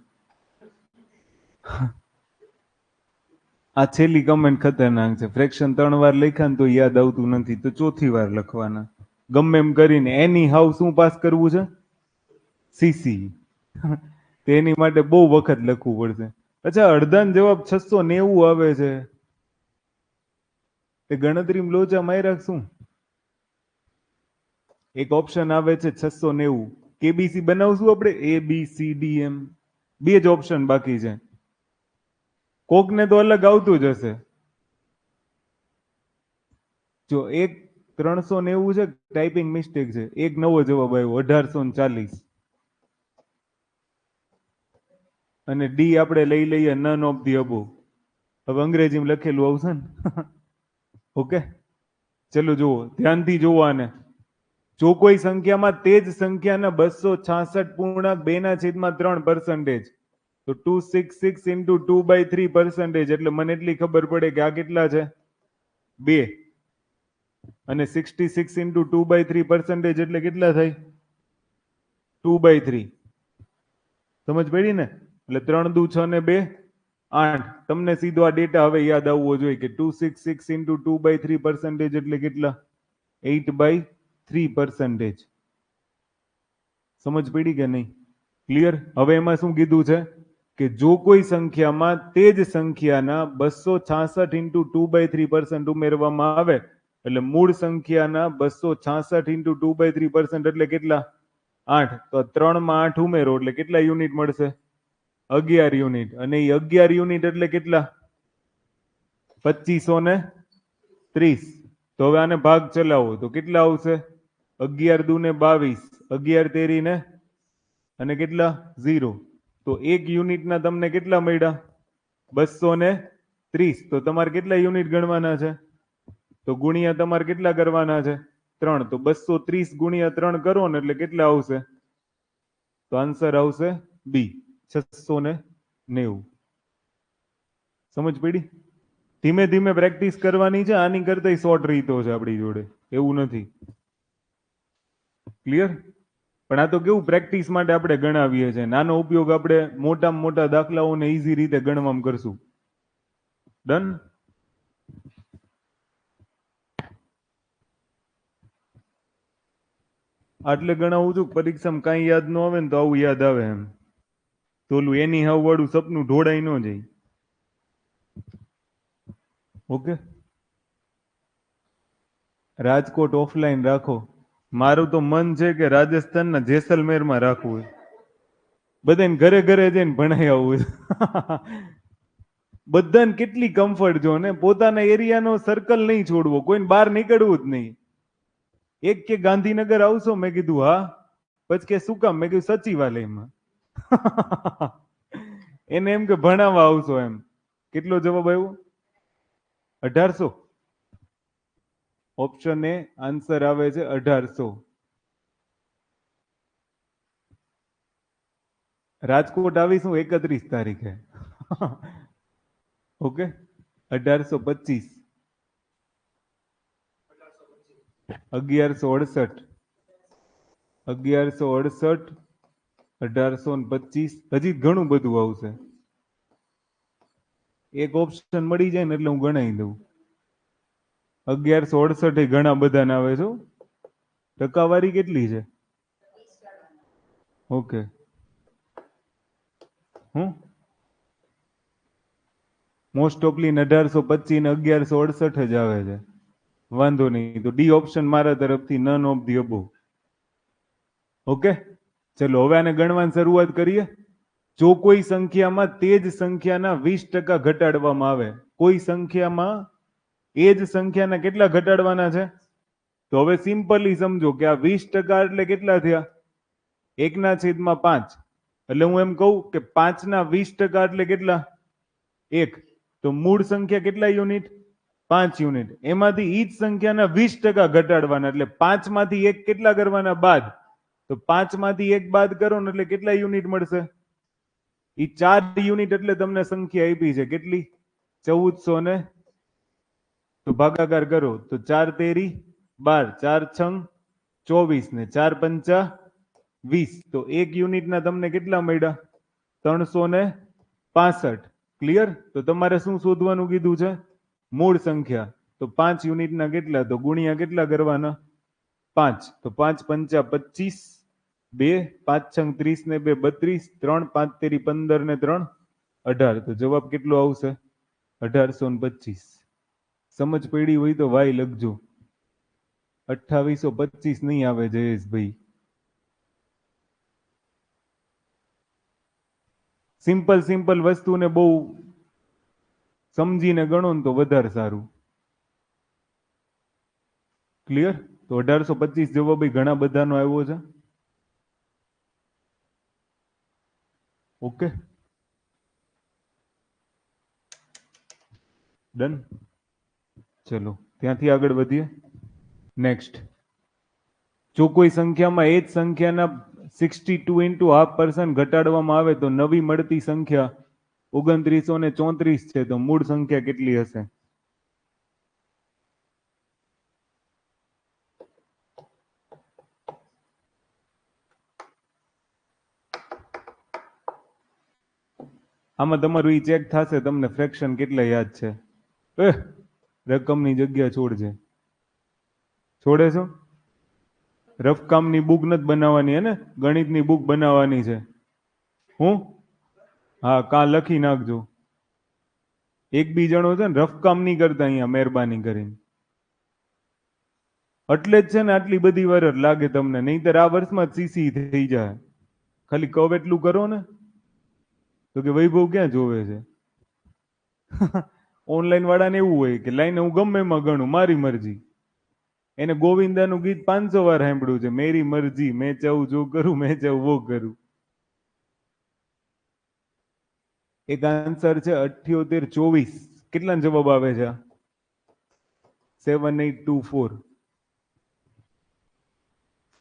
આ છેલ્લી કમેન્ટ ખતરનાક છે. ફ્રેક્શન 3 વાર લખ્યા ને તો યાદ આવતું નથી તો 4થી વાર લખવાના. ગમે એમ કરીને એની હાવ શું પાસ કરવું છે? સીસી. તેની માટે બહુ વખત લખવું પડશે. અચ્છા અડધાન જવાબ 690 આવે છે. તે ગણતરીમાં લોચા માર્યા શું? એક ઓપ્શન આવે છે 690. કેબીસી બનાવશું આપણે, ABCDM, બે જ ઓપ્શન બાકી છે. કોકને તો અલગ આવતું જ હશે. જો એક 390 છે, ટાઈપિંગ મિસ્ટેક છે. એક નવો જવાબ આવ્યો 1840. અને ડી આપણે લઈ લઈએ નન ઓફ ધી અબો. હવે અંગ્રેજીમાં લખેલું આવશે ને. ઓકે, ચલો જુઓ, ધ્યાનથી જુઓ આને. જો કોઈ સંખ્યામાં તે જ સંખ્યાના 266 પૂર્ણાંક 2/3%, તો 266 ઇન્ટુ 2/3%, એટલે મને એટલી ખબર પડે કે આ કેટલા છે? 2. અને 66 ઇન્ટુ 2/3% એટલે કેટલા થાય? 2/3. સમજ પડી ને? એટલે 3 દુ 6 ને 2 8. તમને સીધો આ ડેટા હવે યાદ આવવો જોઈએ કે 266 ઇન્ટુ 2/3% એટલે કેટલા? 8/3%. સમજ પડી કે નહીં? ક્લિયર? હવે એમાં શું કીધું છે કે જો કોઈ સંખ્યામાં તે જ સંખ્યાના 266 ઇન્ટુ 2/3% ઉમેરવામાં આવે, એટલે મૂળ સંખ્યાના 266 ઇન્ટુ 2/3% એટલે કેટલા? 8. તો 3 માં 8 ઉમેરો એટલે કેટલા યુનિટ મળશે? 11 યુનિટ. અને એ 11 યુનિટ એટલે કેટલા? 2530. તો હવે આને ભાગ ચલાવો તો કેટલા આવશે? 11 દુ ને 22, 11 તેરી ને અને કેટલા? 0. તો 1 યુનિટના તમને કેટલા મળ્યા? 230. તો તમારે કેટલા યુનિટ ગણવાના છે? તો ગુણ્યા તમારે કેટલા કરવાના છે? 3. તો 230 ગુણ્યા 3 કરો ને એટલે કેટલા આવશે? તો આન્સર આવશે બી, 690. સમજ પડી? ધીમે ધીમે પ્રેક્ટિસ કરવાની છે. આની કરતા શોર્ટ રીતો છે આપણી જોડે, એવું નથી. ક્લિયર? પણ આ તો કેવું પ્રેક્ટિસ માટે આપણે ગણાવીએ છીએ. નાનો ઉપયોગ આપણે મોટામાં મોટા દાખલાઓને ઈઝી રીતે ગણવામાં કરશું. ડન? આટલે ગણાવું છું પરીક્ષામાં કાંઈ યાદ ન આવે ને તો આવું યાદ આવે એમ. તો ઓલું એની હાવ વાળું સપનું ઢોળાઈ ન જાય. ઓકે, રાજકોટ ઓફલાઈન રાખો. મારું તો મન છે કે રાજસ્થાનના જેસલમેરમાં રાખવું હોય. બધાને ઘરે ઘરે જઈને ભણાઈ આવવું. બધાને કેટલી કમ્ફર્ટ જો ને, પોતાના એરિયાનો સર્કલ નહીં છોડવો, કોઈને બહાર નીકળવું જ નહીં. એક કે ગાંધીનગર આવશો? મેં કીધું હા. પછી કે શું કામ? મેં કીધું સચિવાલયમાં. એને એમ કે ભણાવવા આવશો એમ. કેટલો જવાબ આવ્યો? 1800. ઓપ્શન એ આન્સર આવે છે 1800. રાજકોટ આવીશું 31 તારીખે. ઓકે, 1825. 1168. 1168, 1825. હજી ઘણું બધું આવશે. એક ઓપ્શન મળી જાય ને એટલે હું ગણાવી દઉં. 1168 ઘણા બધા ના આવે છે. ટકાવારી કેટલી છે? ઓકે. મોસ્ટ ઓફલી 1825 ને 1168 જ આવે છે. વાંધો નહીં, તો ડી ઓપ્શન મારા તરફથી નન ઓફ ધી અબો. ઓકે, ચલો હવે આને ગણવાની શરૂઆત કરીએ. જો કોઈ સંખ્યામાં તે જ સંખ્યાના 20% ઘટાડવામાં આવે, કોઈ સંખ્યામાં એ જ સંખ્યાના કેટલા ઘટાડવાના છે? તો હવે સિમ્પલી સમજો કે આ 20% એટલે કેટલા થયા? 1/5. એટલે હું એમ કહું કે 5/20% એટલે કેટલા? 1. તો મૂળ સંખ્યા કેટલા યુનિટ? 5 યુનિટ. એમાંથી ઈ જ સંખ્યાના 20% ઘટાડવાના, એટલે 5 માંથી 1 કેટલા કરવાના? બાદ. તો 5 માંથી 1 બાદ કરો ને એટલે કેટલા યુનિટ મળશે? ઈ 4 યુનિટ. એટલે તમને સંખ્યા આપી છે કેટલી? 1400 ને તો ભાગાકાર કરો તો 4 તેરી 12, 4 છંગ 24 ને 4 પંચા 20. તો 1 યુનિટના તમને કેટલા મળ્યા? 365. ક્લિયર? તો તમારે શું શોધવાનું કીધું છે? મૂળ સંખ્યા. તો 5 યુનિટના કેટલા? તો ગુણ્યા કેટલા કરવાના? 5. તો 5 પંચા 25, 2 5 છંગ 30 ને 2 32, 3 5 તેરી 15 ને 3 18. તો જવાબ કેટલો આવશે? 1825. સમજ પડી હોય તો વાય લખજો. 2825 નહીં આવે જયેશભાઈ. સિમ્પલ વસ્તુને બહુ સમજીને ગણો ને તો વધારે સારું. ક્લિયર? તો 1825 જવાબ ઘણા બધાનો આવ્યો છે. Okay, done. ચલો ત્યાંથી આગળ વધીએ. નેક્સ્ટ, જો કોઈ સંખ્યામાં એ જ સંખ્યાના 62 ઇન્ટુ ½ ઘટાડવામાં આવે તો નવી મળતી સંખ્યા 2934 છે. તો મૂળ સંખ્યા કેટલી હશે? આમાં તમારું ઈ ચેક થશે તમને ફ્રેક્શન કેટલા યાદ છે. રકમની જગ્યા છોડજે. છોડે છો? રફકામની બુક નથી બનાવવાની, હે ને? ગણિતની બુક બનાવવાની છે. હું હા, કાં લખી નાખજો. એક બી જણો છે ને રફકામ નહીં કરતા અહીંયા, મહેરબાની કરીને. એટલે જ છે ને આટલી બધી વાર લાગે તમને, નહીંતર આ વર્ષમાં જ સીસી થઈ જાય. ખાલી કવ એટલું કરો ને. તો કે વૈભવ ક્યાં જોવે છે? ઓનલાઈન વાળાને એવું હોય કે લાઈને હું ગમે એમાં ગણું, મારી મરજી. એને ગોવિંદાનું ગીત 500 વાર સાંભળ્યું છે, મેરી મરજી, મેં ચાહું જો કરું, મેં ચાહું વો કરું. એક આન્સર છે 7824. કેટલા જવાબ આવે છે? 7824.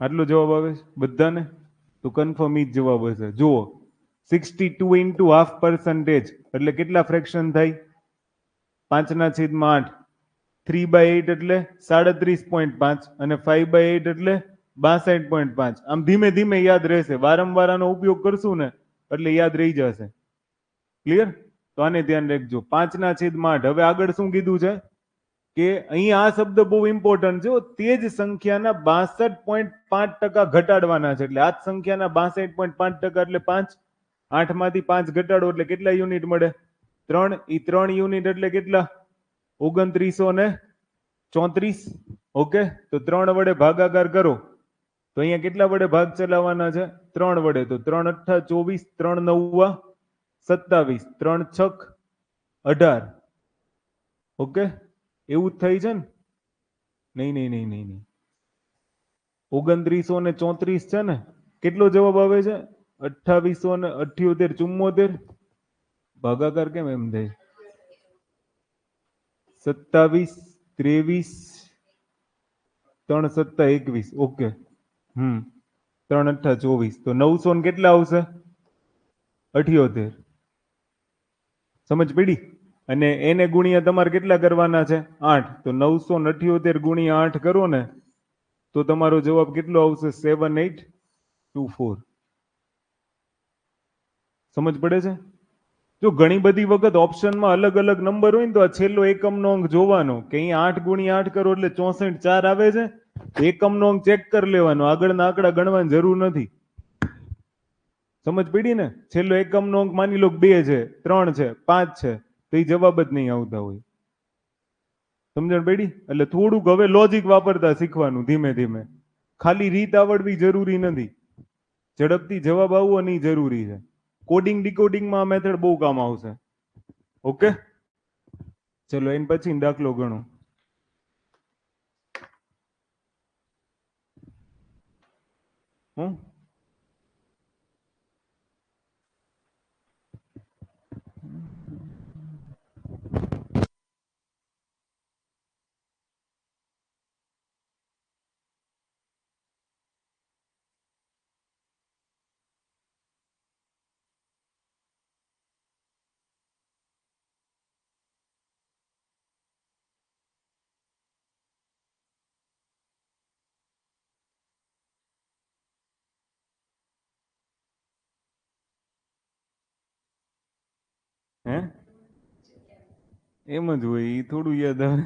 આટલો જવાબ આવે છે બધાને? તો કન્ફર્મ ઈ જ જવાબ હશે. જુઓ, 62 ઇન્ટુ ½ એટલે કેટલા ફ્રેક્શન થાય? 5/8. 3/8 એટલે 37.5 અને 5/8 એટલે 62.5. આમ ધીમે ધીમે યાદ રહેશે. વારંવાર આનો ઉપયોગ કરશું ને એટલે યાદ રહી જશે. ક્લિયર? તો આને ધ્યાન રાખજો. 5/8. હવે આગળ શું કીધું છે કે અહીં આ શબ્દ બહુ ઇમ્પોર્ટન્ટ છે. તે જ સંખ્યાના 62.5% ઘટાડવાના છે. એટલે આ જ સંખ્યાના 62.5% એટલે 5. 8 માંથી 5 ઘટાડો એટલે કેટલા યુનિટ મળે? 3. ઈ 3 યુનિટ એટલે કેટલા? 2934. ઓકે, તો 3 વડે ભાગાકાર કરો તો અહીંયા કેટલા વડે ભાગ ચલાવવાના છે? 3 વડે. તો 3 8 24, 3 9 27, 3 6 18. ઓકે, એવું જ થઈ છે ને? નહીં. 2934 છે ને? કેટલો જવાબ આવે છે? 2878 74. ભાગાકાર કેમ એમ થાય? 27 23 3 7 21. ઓકે, 3 8 24. તો 900 ને કેટલા આવશે? 78. સમજ પડી? અને એને ગુણ્યા તમારે કેટલા કરવાના છે? 8. તો 978 ગુણ્યા 8 કરો ને તો તમારો જવાબ કેટલો આવશે? 7824. સમજ પડે છે? જો ઘણી બધી વખત ઓપ્શનમાં અલગ અલગ નંબર હોય ને તો આ છેલ્લો એકમનો અંક જોવાનો કે અહીંયા 8 ગુણ્યા 8 કરો એટલે 64 4 આવે છે. એકમનો અંક ચેક કરી લેવાનો, આગળના આંકડા ગણવાની જરૂર નથી. સમજ પડી ને? છેલ્લો એકમનો અંક માની લો 2 છે, 3 છે, 5 છે, તો એ જવાબ જ નહીં આવતા હોય. સમજણ પડી? એટલે થોડુંક હવે લોજિક વાપરતા શીખવાનું ધીમે ધીમે. ખાલી રીત આવડવી જરૂરી નથી, ઝડપથી જવાબ આવવો નહીં જરૂરી છે. કોડિંગ ડીકોડિંગમાં આ મેથડ બહુ કામ આવશે. ઓકે, ચલો એન પછી દાખલો ગણો. હું હે એમ જ હોય, એ થોડું યાદ આવે.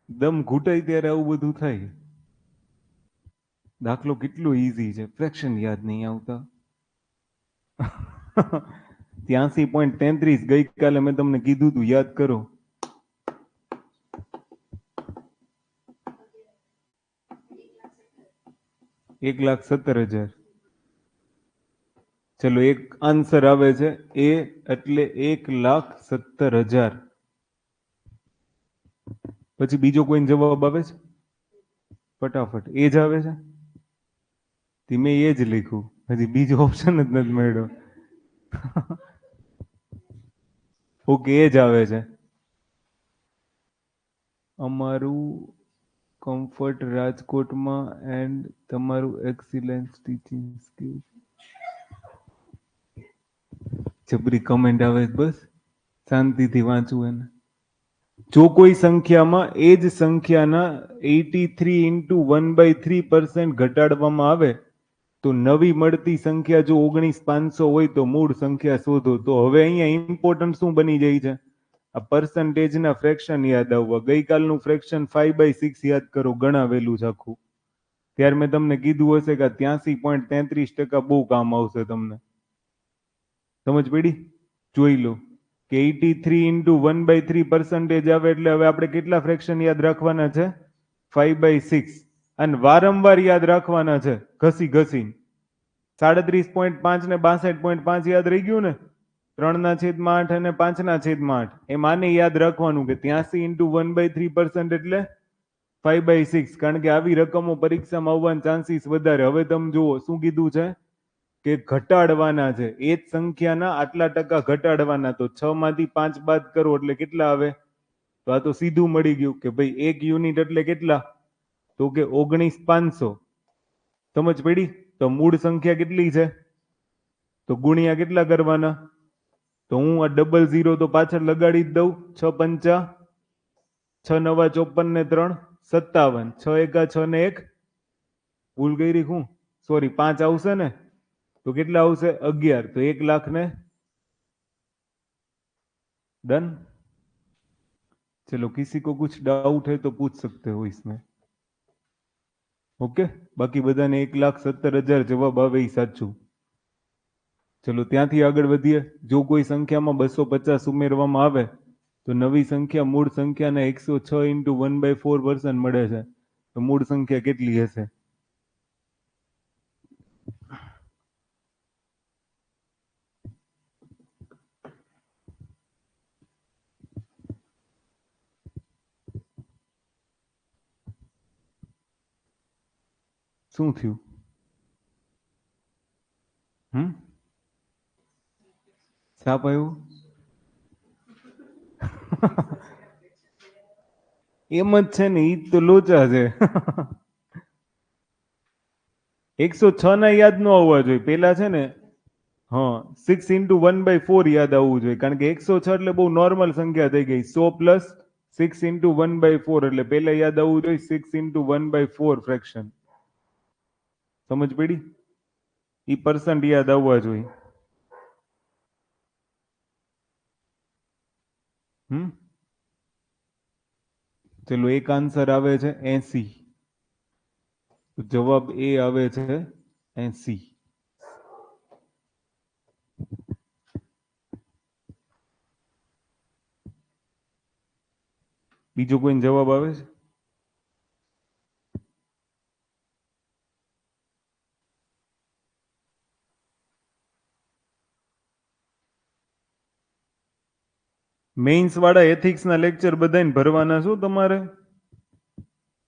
દમ ઘૂંટાય ત્યારે આવું બધું થાય. દાખલો કેટલો ઈઝી છે, ફ્રેક્શન યાદ નહીં આવતા. 83.33 ગઈકાલે મેં તમને કીધું તું, યાદ કરો. 1,17,000. ચલો એક આન્સર આવે છે એ એટલે 1,17,000. પછી બીજો કોઈ જવાબ આવે છે ફટાફટ? એ જ આવે છે. મેં એ જ લખ્યું, હજી બીજો ઓપ્શન જ નથી મળ્યો. ઓકે, એ જ આવે છે. અમારું કમ્ફર્ટ રાજકોટમાં એન્ડ તમારું એક્સિલન્સ ટીચિંગ સ્કિલ. જબરી કમેન્ટ આવે છે, બસ શાંતિથી વાંચવું એને. જો કોઈ સંખ્યામાં એ જ સંખ્યાના 83 ઇન્ટુ 1/3% ઘટાડવામાં આવે તો નવી મળતી સંખ્યા જો 19,500 હોય તો મૂળ સંખ્યા શોધો. તો હવે અહીંયા ઇમ્પોર્ટન્ટ શું બની જાય છે? આ પર્સન્ટેજના ફ્રેક્શન યાદ આવવા. ગઈકાલનું ફ્રેક્શન 5/6 યાદ કરો, ગણાવેલું છે આખું. ત્યારે મેં તમને કીધું હશે કે 83.33% બહુ કામ આવશે તમને. સમજ પડી? જોઈ લો કે 83 ઇન્ટુ 1/3% આવે એટલે હવે આપણે કેટલા ફ્રેક્શન યાદ રાખવાના છે? 5/6. અને વારંવાર યાદ રાખવાના છે ઘસી ઘસીને. 37.5 ને 62.5 યાદ રહી ગયું ને? 3/8 અને 5/8. એમ આને યાદ રાખવાનું કે 83 ઇન્ટુ 1/3% એટલે 5/6. કારણ કે આવી રકમો પરીક્ષામાં આવવાના ચાન્સીસ વધારે. હવે તમે જુઓ શું કીધું છે કે ઘટાડવાના છે. એ જ સંખ્યાના આટલા ટકા ઘટાડવાના. તો 6 માંથી 5 બાદ કરો એટલે કેટલા આવે? તો આ તો સીધું મળી ગયું કે ભાઈ 1 યુનિટ એટલે કેટલા? તો કે 19,500. સમજ પડી? તો મૂળ સંખ્યા કેટલી છે? તો ગુણ્યા કેટલા કરવાના? તો હું આ 00 તો પાછળ લગાડી જ દઉં. 6 પંચા 6 નવા 54 ને 3 57. 6 એકા 6 ને 1 ભૂલ કરી હું, સોરી 5 આવશે ને? तो कितना આવશે? 11. तो 1 लाख ने डन. चलो किसी को कुछ डाउट है तो पूछ सकते हो इसमें. ओके, बाकी बधाने 1,17,000 जवाब આવે એ સાચું. ચલો ત્યાંથી આગળ વધીએ. જો કોઈ સંખ્યામાં 250 ઉમેરવામાં આવે તો નવી સંખ્યા મૂળ સંખ્યાને 106 ઇન્ટુ 1/4% મળે છે. તો મૂળ સંખ્યા કેટલી હશે? શું થયું? સાપ આવ્યું? એમ જ છે ને, ઈ તો લોચા છે. 106 ના યાદ ન આવવા જોઈએ. પેલા છે ને, હા 6 ઇન્ટુ 1/4 યાદ આવવું જોઈએ. કારણ કે 106 એટલે બહુ નોર્મલ સંખ્યા થઈ ગઈ. 100 પ્લસ 6 ઇન્ટુ 1/4 એટલે પેલા યાદ આવવું જોઈએ 6 ઇન્ટુ 1/4 ફ્રેક્શન. સમજ પડી? ઈ પર્સન્ટ યાદ આવવા જોઈએ. ચલો એક આન્સર આવે છે 80. જવાબ એ આવે છે 80. બીજો કોઈ જવાબ આવે છે? મેઇન્સ વાળા એથિક્સના લેક્ચર બધાને ભરવાના શું તમારે?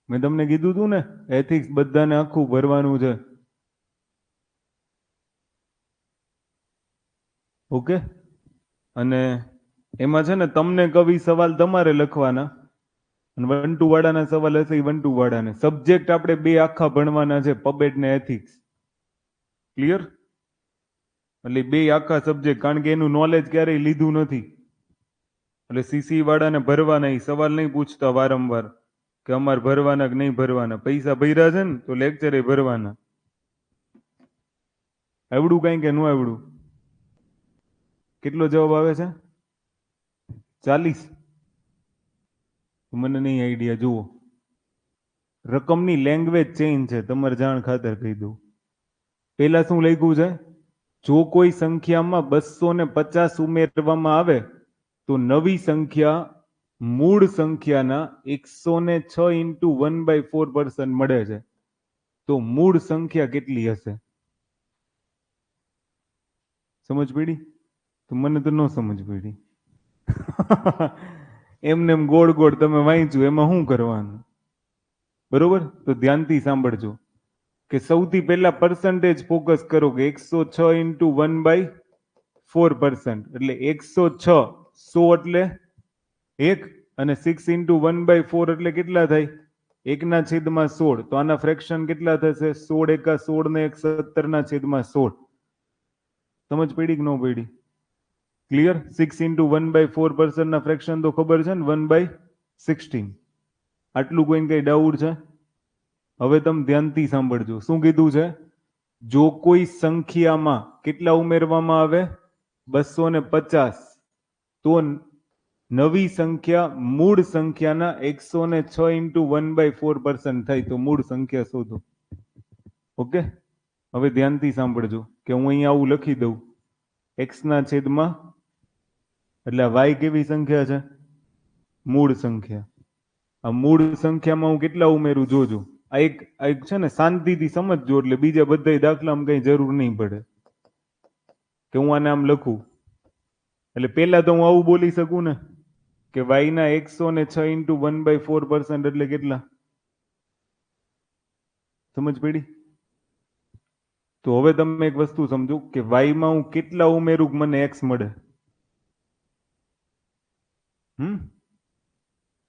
મેં તમને કીધું હતું ને, એથિક્સ બધાને આખું ભરવાનું છે. ઓકે, અને એમાં છે ને તમને કવિ સવાલ તમારે લખવાના અને 1-2 વાળાના સવાલ હશે એ 1-2 વાળાને. સબ્જેક્ટ આપણે 2 આખા ભણવાના છે, પબેટ ને એથિક્સ. ક્લિયર? એટલે 2 આખા સબ્જેક્ટ, કારણ કે એનું નોલેજ ક્યારેય લીધું નથી. એટલે સીસી વાળાને ભરવાના. એ સવાલ નહીં પૂછતા વારંવાર કે અમારે ભરવાના કે નહીં ભરવાના. પૈસા ભર્યા છે ને તો લેક્ચરે ભરવાના. આવડું કઈ કે ન આવડું? કેટલો જવાબ આવે છે? 40. મને નહીં આઈડિયા. જુઓ, રકમની લેંગ્વેજ ચેન્જ છે, તમારે જાણ ખાતર કહી દઉં. પેલા શું લખ્યું છે? જો કોઈ સંખ્યામાં 250 ઉમેરવામાં આવે તો નવી સંખ્યા મૂળ સંખ્યાના 106 ઇન્ટુ 1/4% મળે છે. તો મૂળ સંખ્યા કેટલી હશે? સમજ પડી? તો મને તો ન સમજ પડી. એમને એમ ગોળ ગોળ તમે વાંચ્યું, એમાં શું કરવાનું? બરોબર, તો ધ્યાનથી સાંભળજો કે સૌથી પહેલા પર્સન્ટેજ ફોકસ કરો કે 106 ઇન્ટુ 1/4%, એટલે 106 100 એટલે 1, અને 6 ઇન્ટુ 1/4 એટલે કેટલા થાય? 1/16. તો આના ફ્રેક્શન કેટલા થશે? 16 એકા 16 ને 1 17/16. સમજ પડી કે ન પડી? ક્લિયર? 6 ઇન્ટુ 1/4% ના ફ્રેક્શન તો ખબર છે ને, 1/16. આટલું કોઈને કઈ ડાઉટ છે? હવે તમે ધ્યાનથી સાંભળજો. શું કીધું છે? જો કોઈ સંખ્યામાં કેટલા ઉમેરવામાં આવે? 250, તો નવી સંખ્યા મૂળ સંખ્યાના 106 ઇન્ટુ 1/4% થાય. તો મૂળ સંખ્યા શોધો. ઓકે, હવે ધ્યાનથી સાંભળજો કે હું અહીંયા આવું લખી દઉં, x ના છેદમાં, એટલે y કેવી સંખ્યા છે? મૂળ સંખ્યા. આ મૂળ સંખ્યામાં હું કેટલા ઉમેરું જોજો. આ એક છે ને, શાંતિથી સમજજો, એટલે બીજા બધા દાખલામાં કઈ જરૂર નહીં પડે કે હું આને આમ લખું. એટલે પહેલા તો હું આવું બોલી શકું ને કે y ના 106 ઇન્ટુ 1/4% એટલે કેટલા? સમજ પડી? તો હવે તમે એક વસ્તુ સમજો કે y માં હું કેટલા ઉમેરું મને x મળે?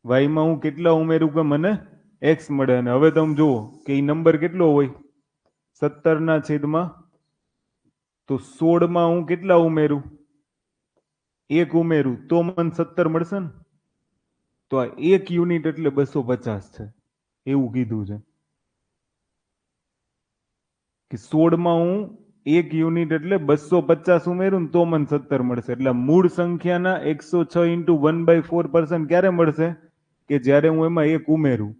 y માં હું કેટલા ઉમેરું કે મને x મળે? અને હવે તમે જુઓ કે એ નંબર કેટલો હોય? 17/, તો 16 માં હું કેટલા ઉમેરું? 1 ઉમેરું તો મને 17 મળશે ને? તો આ 1 યુનિટ એટલે 250 છે, એવું કીધું છે કે 16 માં હું 1 યુનિટ એટલે 250 ઉમેરું ને તો મને 17 મળશે. એટલે મૂળ સંખ્યાના 106 ઇન્ટુ 1/4% ક્યારે મળશે? કે જ્યારે હું એમાં 1 ઉમેરું.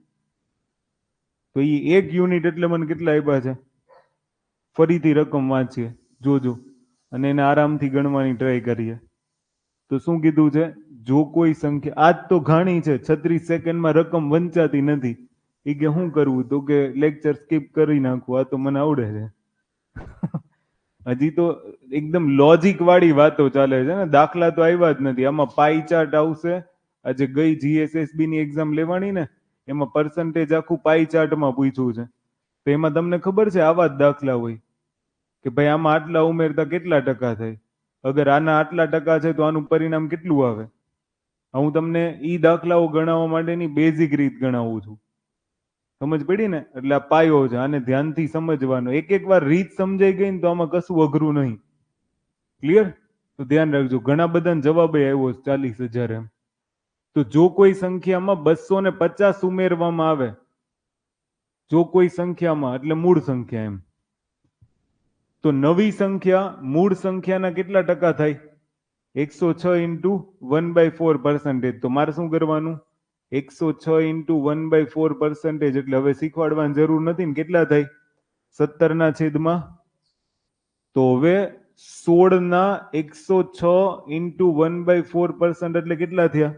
તો એ 1 યુનિટ એટલે મને કેટલા આપ્યા છે? ફરીથી રકમ વાંચીએ, જોજો, અને એને આરામથી ગણવાની ટ્રાય કરીએ. તો શું કીધું છે? જો કોઈ સંખ્યા, આજ તો ઘાણી છે, 36 સેકન્ડમાં રકમ વંચાતી નથી. એ કે શું કરવું? તો કે લેક્ચર સ્કીપ કરી નાખવું. આ તો મને આવડે છે. હજી તો એકદમ લોજિક વાળી વાતો ચાલે છે ને, દાખલા તો આવ્યા જ નથી. આમાં પાઈ ચાર્ટ આવશે. આજે ગઈ GSSB ની એક્ઝામ લેવાની ને, એમાં પર્સન્ટેજ આખું પાઈ ચાર્ટમાં પૂછ્યું છે. તો એમાં તમને ખબર છે આવા જ દાખલા હોય કે ભાઈ આમાં આટલા ઉમેરતા કેટલા ટકા થાય? અગર આના આટલા ટકા છે તો આનું પરિણામ કેટલું આવે? હું તમને ઈ દાખલાઓ ગણાવવા માટેની બેઝિક રીત ગણાવું છું. સમજ પડી ને? એટલે આ પાયો છે, આને ધ્યાનથી સમજવાનો. એક એક વાર રીત સમજાઈ ગઈ ને તો આમાં કશું અઘરું નહીં. ક્લિયર? તો ધ્યાન રાખજો. ઘણા બધાને જવાબ આવ્યો 40,000 એમ. તો જો કોઈ સંખ્યામાં 250 ઉમેરવામાં આવે, જો કોઈ સંખ્યામાં એટલે મૂળ સંખ્યા એમ, તો નવી સંખ્યા મૂળ સંખ્યાના કેટલા ટકા થાય? 106 ઇન્ટુ 1/4%. તો મારે શું કરવાનું? 106 ઇન્ટુ 1/4%, એટલે હવે શીખવાડવાની જરૂર નથી ને. કેટલા થાય? 17/, તો હવે 16 ના 106 ઇન્ટુ 1/4% એટલે કેટલા થયા?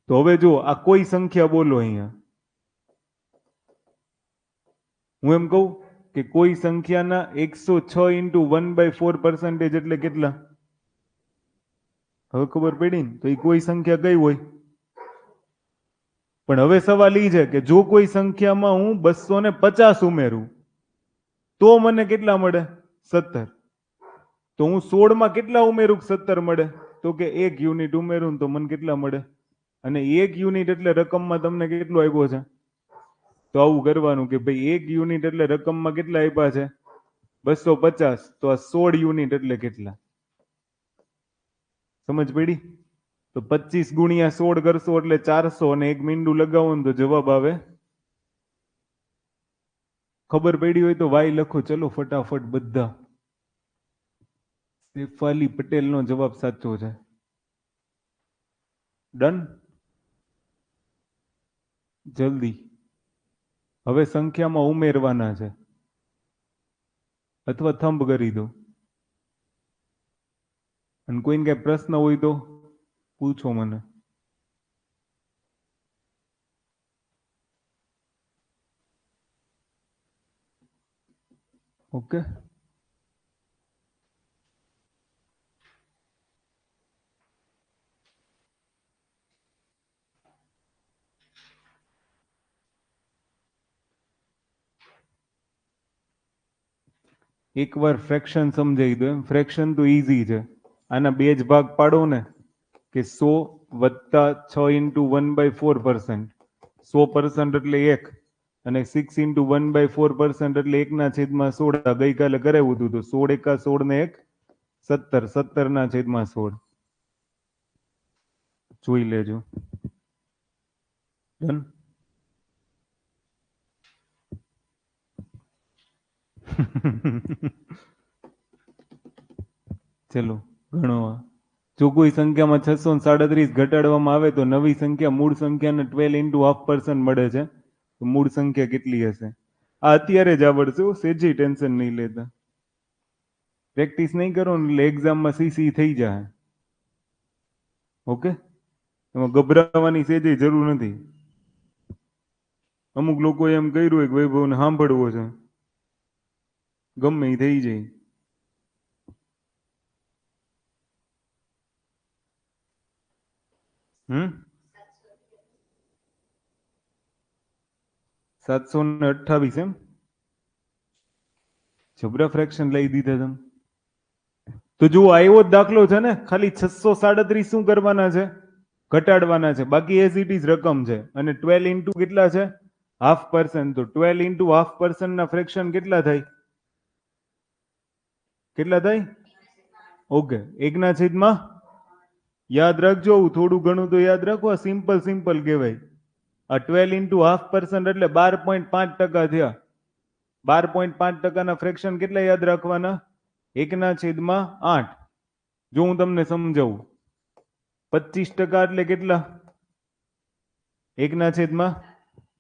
તો હવે જો આ કોઈ સંખ્યા બોલો અહીંયા. હું એમ કહું કે કોઈ સંખ્યાના 106 ઇન્ટુ 1/4% એટલે કેટલા? હવે ખબર પડી ને? તો એ કોઈ સંખ્યા કઈ હોય? પણ હવે સવાલ એ છે કે જો કોઈ સંખ્યામાં હું 250 ઉમેરું તો મને કેટલા મળે? 17. તો હું 16 માં કેટલા ઉમેરું 17 મળે? તો કે 1 યુનિટ ઉમેરું તો મને કેટલા મળે? અને 1 યુનિટ એટલે રકમમાં તમને કેટલું આવ્યો છે? તો આવું કરવાનું કે ભાઈ 1 યુનિટ એટલે રકમમાં કેટલા આપ્યા છે? 250. તો આ 16 યુનિટ એટલે કેટલા? સમજ પડી? તો 25 ગુણ્યા 16 કરશો એટલે 400, અને 1 મીંડું લગાવો ને તો જવાબ આવે. ખબર પડી હોય તો વાય લખો ચલો ફટાફટ બધા. શેફાલી પટેલનો જવાબ સાચો છે. ડન? જલ્દી. હવે સંખ્યામાં ઉમેરવાના છે, અથવા થંબ કરી દો. અને કોઈને કઈ પ્રશ્ન હોય તો પૂછો મને. ઓકે, એકવાર ફ્રેક્શન સમજાવી દો. એમ ફ્રેક્શન તો ઈઝી છે. આના બે જ ભાગ પાડો ને કે 100 વત્તા 6 × 1/4%. 100% એટલે 1 અને 6 × 1/4% એટલે 1/16. ગઈકાલે કરાવ્યું હતું તો 16 એકા 16 ને 1 17. 17/16 જોઈ લેજો. ડન. ચલો ગણો. જો કોઈ સંખ્યામાં 637 ઘટાડવામાં આવે તો નવી સંખ્યા મૂળ સંખ્યાને 12 × 0.5% મળે છે. તો મૂળ સંખ્યા કેટલી હશે? આ અત્યારે જ આવડશે, સેજી ટેન્શન નહીં લેતા. પ્રેક્ટિસ નહીં કરો ને એટલે એક્ઝામમાં સીસી થઈ જાય. ઓકે, એમાં ગભરાવાની સેજી જરૂર નથી. અમુક લોકો એમ કર્યું હોય કે વૈભવને સાંભળવો છે, ગમે એ થઈ જાય. હમ 728 એમ જબરા ફ્રેક્શન લઈ દીધા તમે. તો જો આવ્યો જ દાખલો છે ને, ખાલી 637 શું કરવાના છે? ઘટાડવાના છે. બાકી એઝ ઇટ ઇઝ રકમ છે. અને 12 ઇન્ટુ કેટલા છે? 0.5%. તો 12 ઇન્ટુ 0.5% ના ફ્રેક્શન કેટલા થાય? કેટલા થાય? ઓકે, 1/, યાદ રાખજો. થોડું ઘણું તો યાદ રાખો. સિમ્પલ સિમ્પલ કહેવાય. આ 12 ઇન્ટુ 0.5% એટલે 12.5% થયા. 12.5%ના ફ્રેક્શન કેટલા યાદ રાખવાના? 1/8. જો હું તમને સમજાવું, 25% એટલે કેટલા? 1/,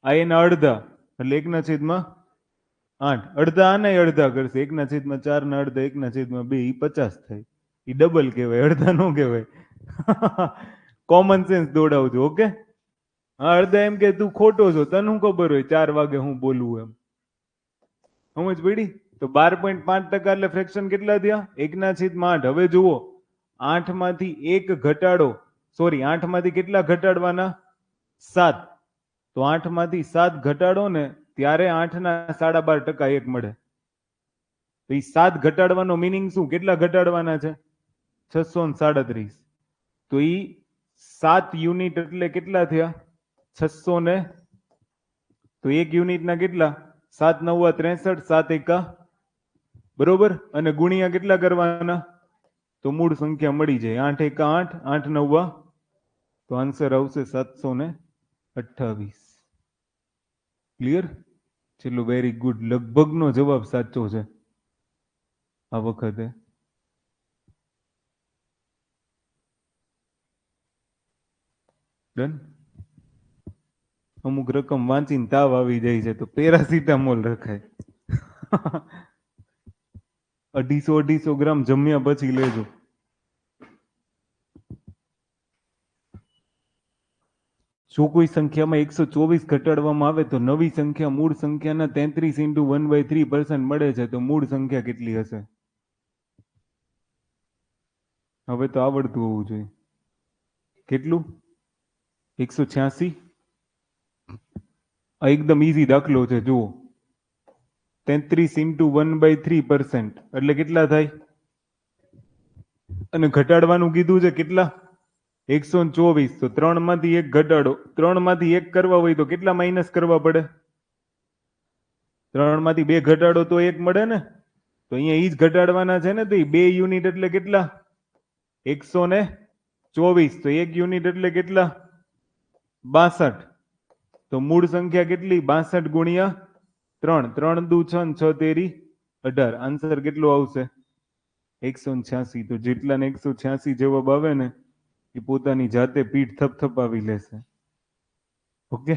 આ એના અડધા એટલે 1/8. અડધા આના અડધા કરશે. 1/4 ના અડધા 1/2 એ 50 થાય. એ ડબલ કહેવાય, અડધા નો કહેવાય. Common sense દોડાવજો. ઓકે, હા અડધા એમ કે તું ખોટો છો, તને શું ખબર હોય 4 વાગે હું બોલું એમ. સમજ પડી? તો 12.5% એટલે ફ્રેક્શન કેટલા થયા? 1/8. હવે જુઓ, 8 માંથી 1 ઘટાડો. સોરી, 8 માંથી કેટલા ઘટાડવાના? 7. તો 8 માંથી 7 ઘટાડો ને ત્યારે 8.12% 1 મળે. તો એ 7 ઘટાડવાનો મિનિંગ શું? કેટલા ઘટાડવાના છે? 637. તો એ 7 યુનિટ એટલે કેટલા થયા? 600 ને, તો 1 યુનિટના કેટલા? 7 × 9 = 63, 7 એકા બરોબર. અને ગુણ્યા કેટલા કરવાના? તો મૂળ સંખ્યા મળી જાય. 8 એકા 8, 8 9, તો આન્સર આવશે 728. ક્લિયર? ચલો, વેરી ગુડ. લગભગનો જવાબ સાચો છે આ વખતે. ડન. અમુક રકમ વાંચીને તાવ આવી જાય છે તો પેરાસિટામોલ રખાય. 250 ગ્રામ જમ્યા પછી લેજો. જો કોઈ સંખ્યામાં 124 ઘટાડવામાં આવે તો નવી સંખ્યા મૂળ સંખ્યાના 33 × 1/3% મળે છે. તો મૂળ સંખ્યા કેટલી હશે? હવે તો આવડતું હોવું જોઈએ. કેટલું? 186. આ એકદમ ઈઝી દાખલો છે. જુઓ, 33 × 1/3% એટલે કેટલા થાય? અને ઘટાડવાનું કીધું છે કેટલા? 124. તો 3 માંથી 1 ઘટાડો. 3 માંથી 1 કરવા હોય તો કેટલા માઇનસ કરવા પડે? 3 માંથી 2 ઘટાડો તો 1 મળે ને. તો અહીંયા ઈ જ ઘટાડવાના છે ને. તો 2 યુનિટ એટલે કેટલા? 124. તો 1 યુનિટ એટલે કેટલા? 62. તો મૂળ સંખ્યા કેટલી? 62 ગુણ્યા 3. 3 દુ 6, 6 તેરી 18. આન્સર કેટલો આવશે? 186. તો જેટલાને 186 જવાબ આવે ને એ પોતાની જાતે પીઠ થપથપાવી લેશે. ઓકે.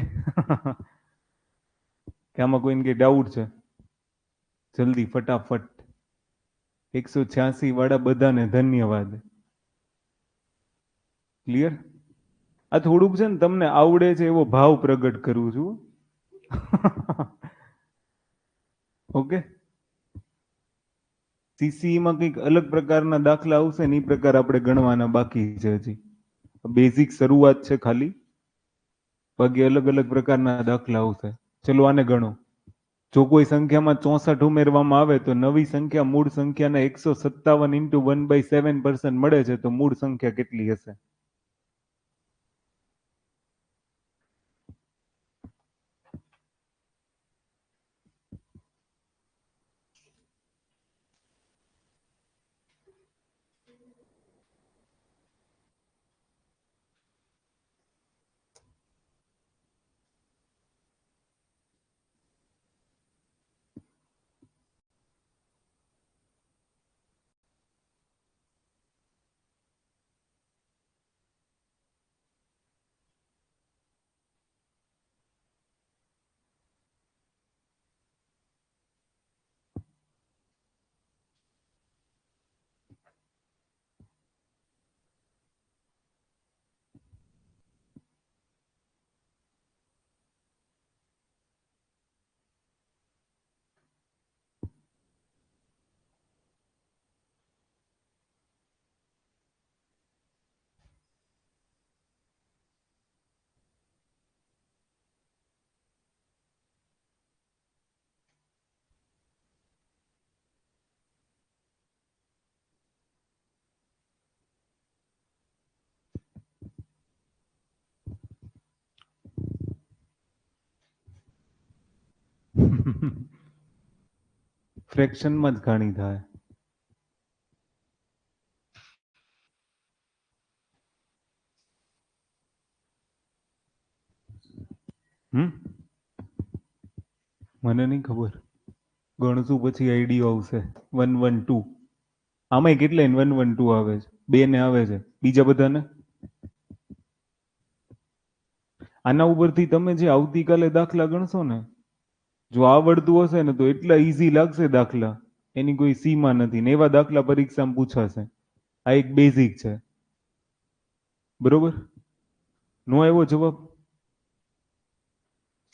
કે આમાં કોઈને કઈ ડાઉટ છે? જલ્દી ફટાફટ. 186 વાળા બધાને ધન્યવાદ. ક્લિયર? આ થોડુંક છે ને તમને આવડે છે એવો ભાવ પ્રગટ કરું છું. ઓકે, સીસીઈ માં કંઈક અલગ પ્રકારના દાખલા આવશે ને એ પ્રકાર આપણે ગણવાના બાકી છે. હજી બેઝિક શરૂઆત છે ખાલી, બાકી અલગ અલગ પ્રકારના દાખલા આવશે. ચલો આને ગણો. જો કોઈ સંખ્યામાં 64 ઉમેરવામાં આવે તો નવી સંખ્યા મૂળ સંખ્યાના 157 ઇન્ટુ 1/7% મળે છે, તો મૂળ સંખ્યા કેટલી હશે? ફ્રેક્શનમાં જ ઘણી થાય. મને નહીં ખબર, ગણશું પછી આઈડિયો આવશે. 112 આમાંય કેટલા 112 આવે છે? 2 ને આવે છે, બીજા બધાને? આના ઉપરથી તમે જે આવતીકાલે દાખલા ગણશો ને, જો આવડતું હશે ને તો એટલા ઈઝી લાગશે દાખલા, એની કોઈ સીમા નથી ને. એવા દાખલા પરીક્ષામાં પૂછાશે. આ એક બેઝિક છે, બરોબર? નો આવ્યો જવાબ?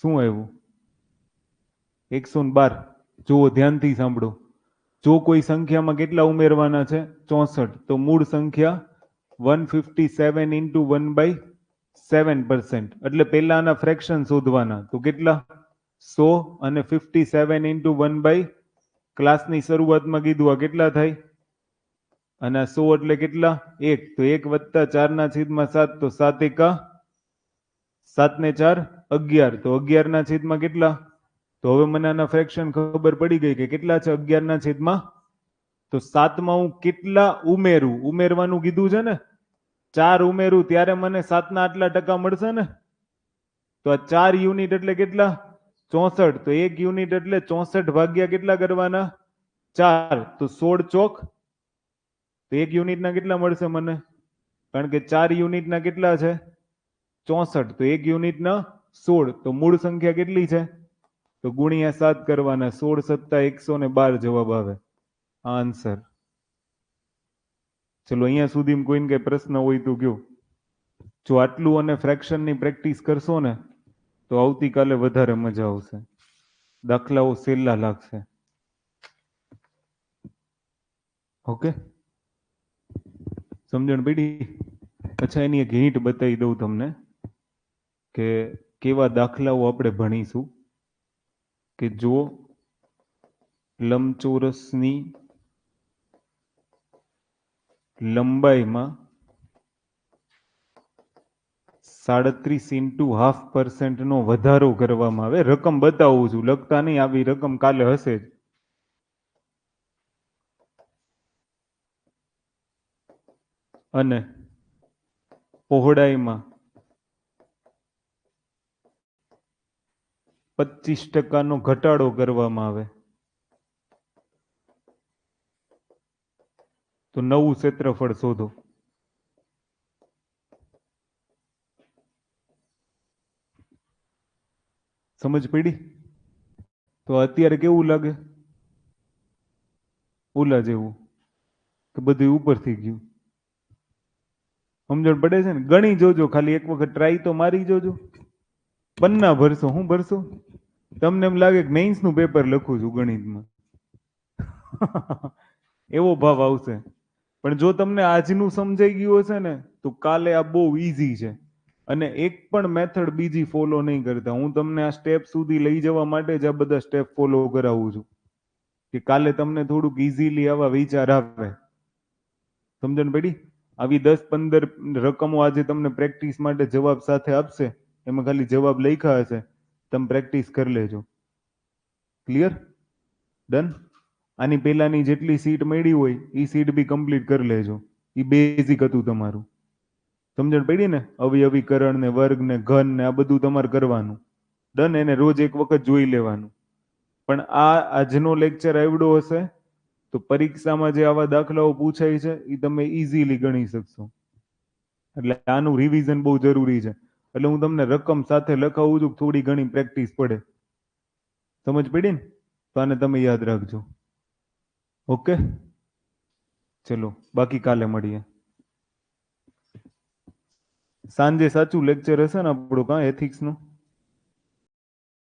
શું આવ્યું? 112. જુઓ ધ્યાનથી સાંભળો. જો કોઈ સંખ્યામાં કેટલા ઉમેરવાના છે? 64. તો મૂળ સંખ્યા 157 ઇન્ટુ 1/7%, એટલે પહેલાના ફ્રેક્શન શોધવાના. તો કેટલા? 100 અને 57 ઇન્ટુ 1 ક્લાસની શરૂઆતમાં કીધું, આ કેટલા થાય? અને 100 એટલે કેટલા? 1. તો 1 વત્તા 4/7, તો 7 એકા 7 ને 4 11. તો 11/, કેટલા? તો હવે મને આના ફ્રેક્શન ખબર પડી ગઈ કે કેટલા છે 11/. તો 7માં હું કેટલા ઉમેરવાનું કીધું છે ને, 4 ઉમેરું ત્યારે મને 7ના આટલા ટકા મળશે ને. તો આ 4 યુનિટ એટલે કેટલા? 64. તો 1 યુનિટ એટલે 64 ભાગ્યા કેટલા કરવાના? 4. તો 16 ચોક. તો 1 યુનિટના કેટલા મળશે મને? કારણ કે 4 યુનિટના કેટલા છે? 64. તો 1 યુનિટના 16. તો મૂળ સંખ્યા કેટલી છે? તો ગુણ્યા 7 કરવાના. 16 સત્તા 112 જવાબ આવે. આન્સર. ચલો અહીંયા સુધી કોઈને કઈ પ્રશ્ન હોય તો કયો. જો આટલું અને ફ્રેક્શનની પ્રેક્ટિસ કરશો ને તો આવતીકાલે વધારે મજા આવશે, દાખલાઓ સહેલા લાગશે. ઓકે, સમજણ પડી? અચ્છા, એની એક હિન્ટ બતાવી દઉં તમને કે કેવા દાખલાઓ આપણે ભણીશું. કે જો લંબચોરસની લંબાઈમાં 37 ઇન્ટુ 0.5% નો વધારો કરવામાં આવે. રકમ બતાવું છું, લખતા નહીં, આવી રકમ કાલે હશે જ. અને પહોળાઈમાં 25% નો ઘટાડો કરવામાં આવે તો નવું ક્ષેત્રફળ શોધો. સમજ પડી? તો અત્યારે કેવું લાગે? ઓલા જેવું કે બધું ઉપરથી ગયું. સમજણ પડે છે ને? ગણી જોજો, ખાલી એક વખત ટ્રાય તો મારી જોજો. પન્ના ભરશો, હું ભરશો? તમને એમ લાગે કે મેઇન્સ નું પેપર લખું છું ગણિતમાં. એવો ભાવ આવશે. પણ જો તમને આજનું સમજાઈ ગયું હશે ને તો કાલે આ બહુ ઈઝી છે. અને એક પણ મેથડ બીજી ફોલો નહીં કરતા. હું તમને આ સ્ટેપ સુધી લઈ જવા માટે જ આ બધા સ્ટેપ ફોલો કરાવું છું કે કાલે તમને થોડુંક ઇઝીલી આવા વિચાર આવે. સમજણ પડી? આવી 10-15 રકમો આજે તમને પ્રેક્ટિસ માટે જવાબ સાથે આપશે, એમાં ખાલી જવાબ લખ્યા હશે, તમે પ્રેક્ટિસ કરી લેજો. ક્લિયર? ડન? આની પહેલાની જેટલી સીટ મળી હોય એ સીટ બી કમ્પ્લીટ કરી લેજો. એ બેઝિક હતું તમારું. સમજણ પડી ને? અવિકરણ ને વર્ગ ને ઘન ને આ બધું તમારે કરવાનું. ડન? એને રોજ એક વખત જોઈ લેવાનું. પણ આ આજનો લેક્ચર આવડો હશે તો પરીક્ષામાં જે આવા દાખલાઓ પૂછાય છે એ તમે ઇઝીલી ગણી શકશો. એટલે આનું રિવિઝન બહુ જરૂરી છે. એટલે હું તમને રકમ સાથે લખાવું છું, થોડી ઘણી પ્રેક્ટિસ પડે. સમજ પડી ને? તો આને તમે યાદ રાખજો. ઓકે, ચલો બાકી કાલે મળીએ. સાંજે સાચું લેક્ચર હશે ને આપણું, કાં એથિક્સનું?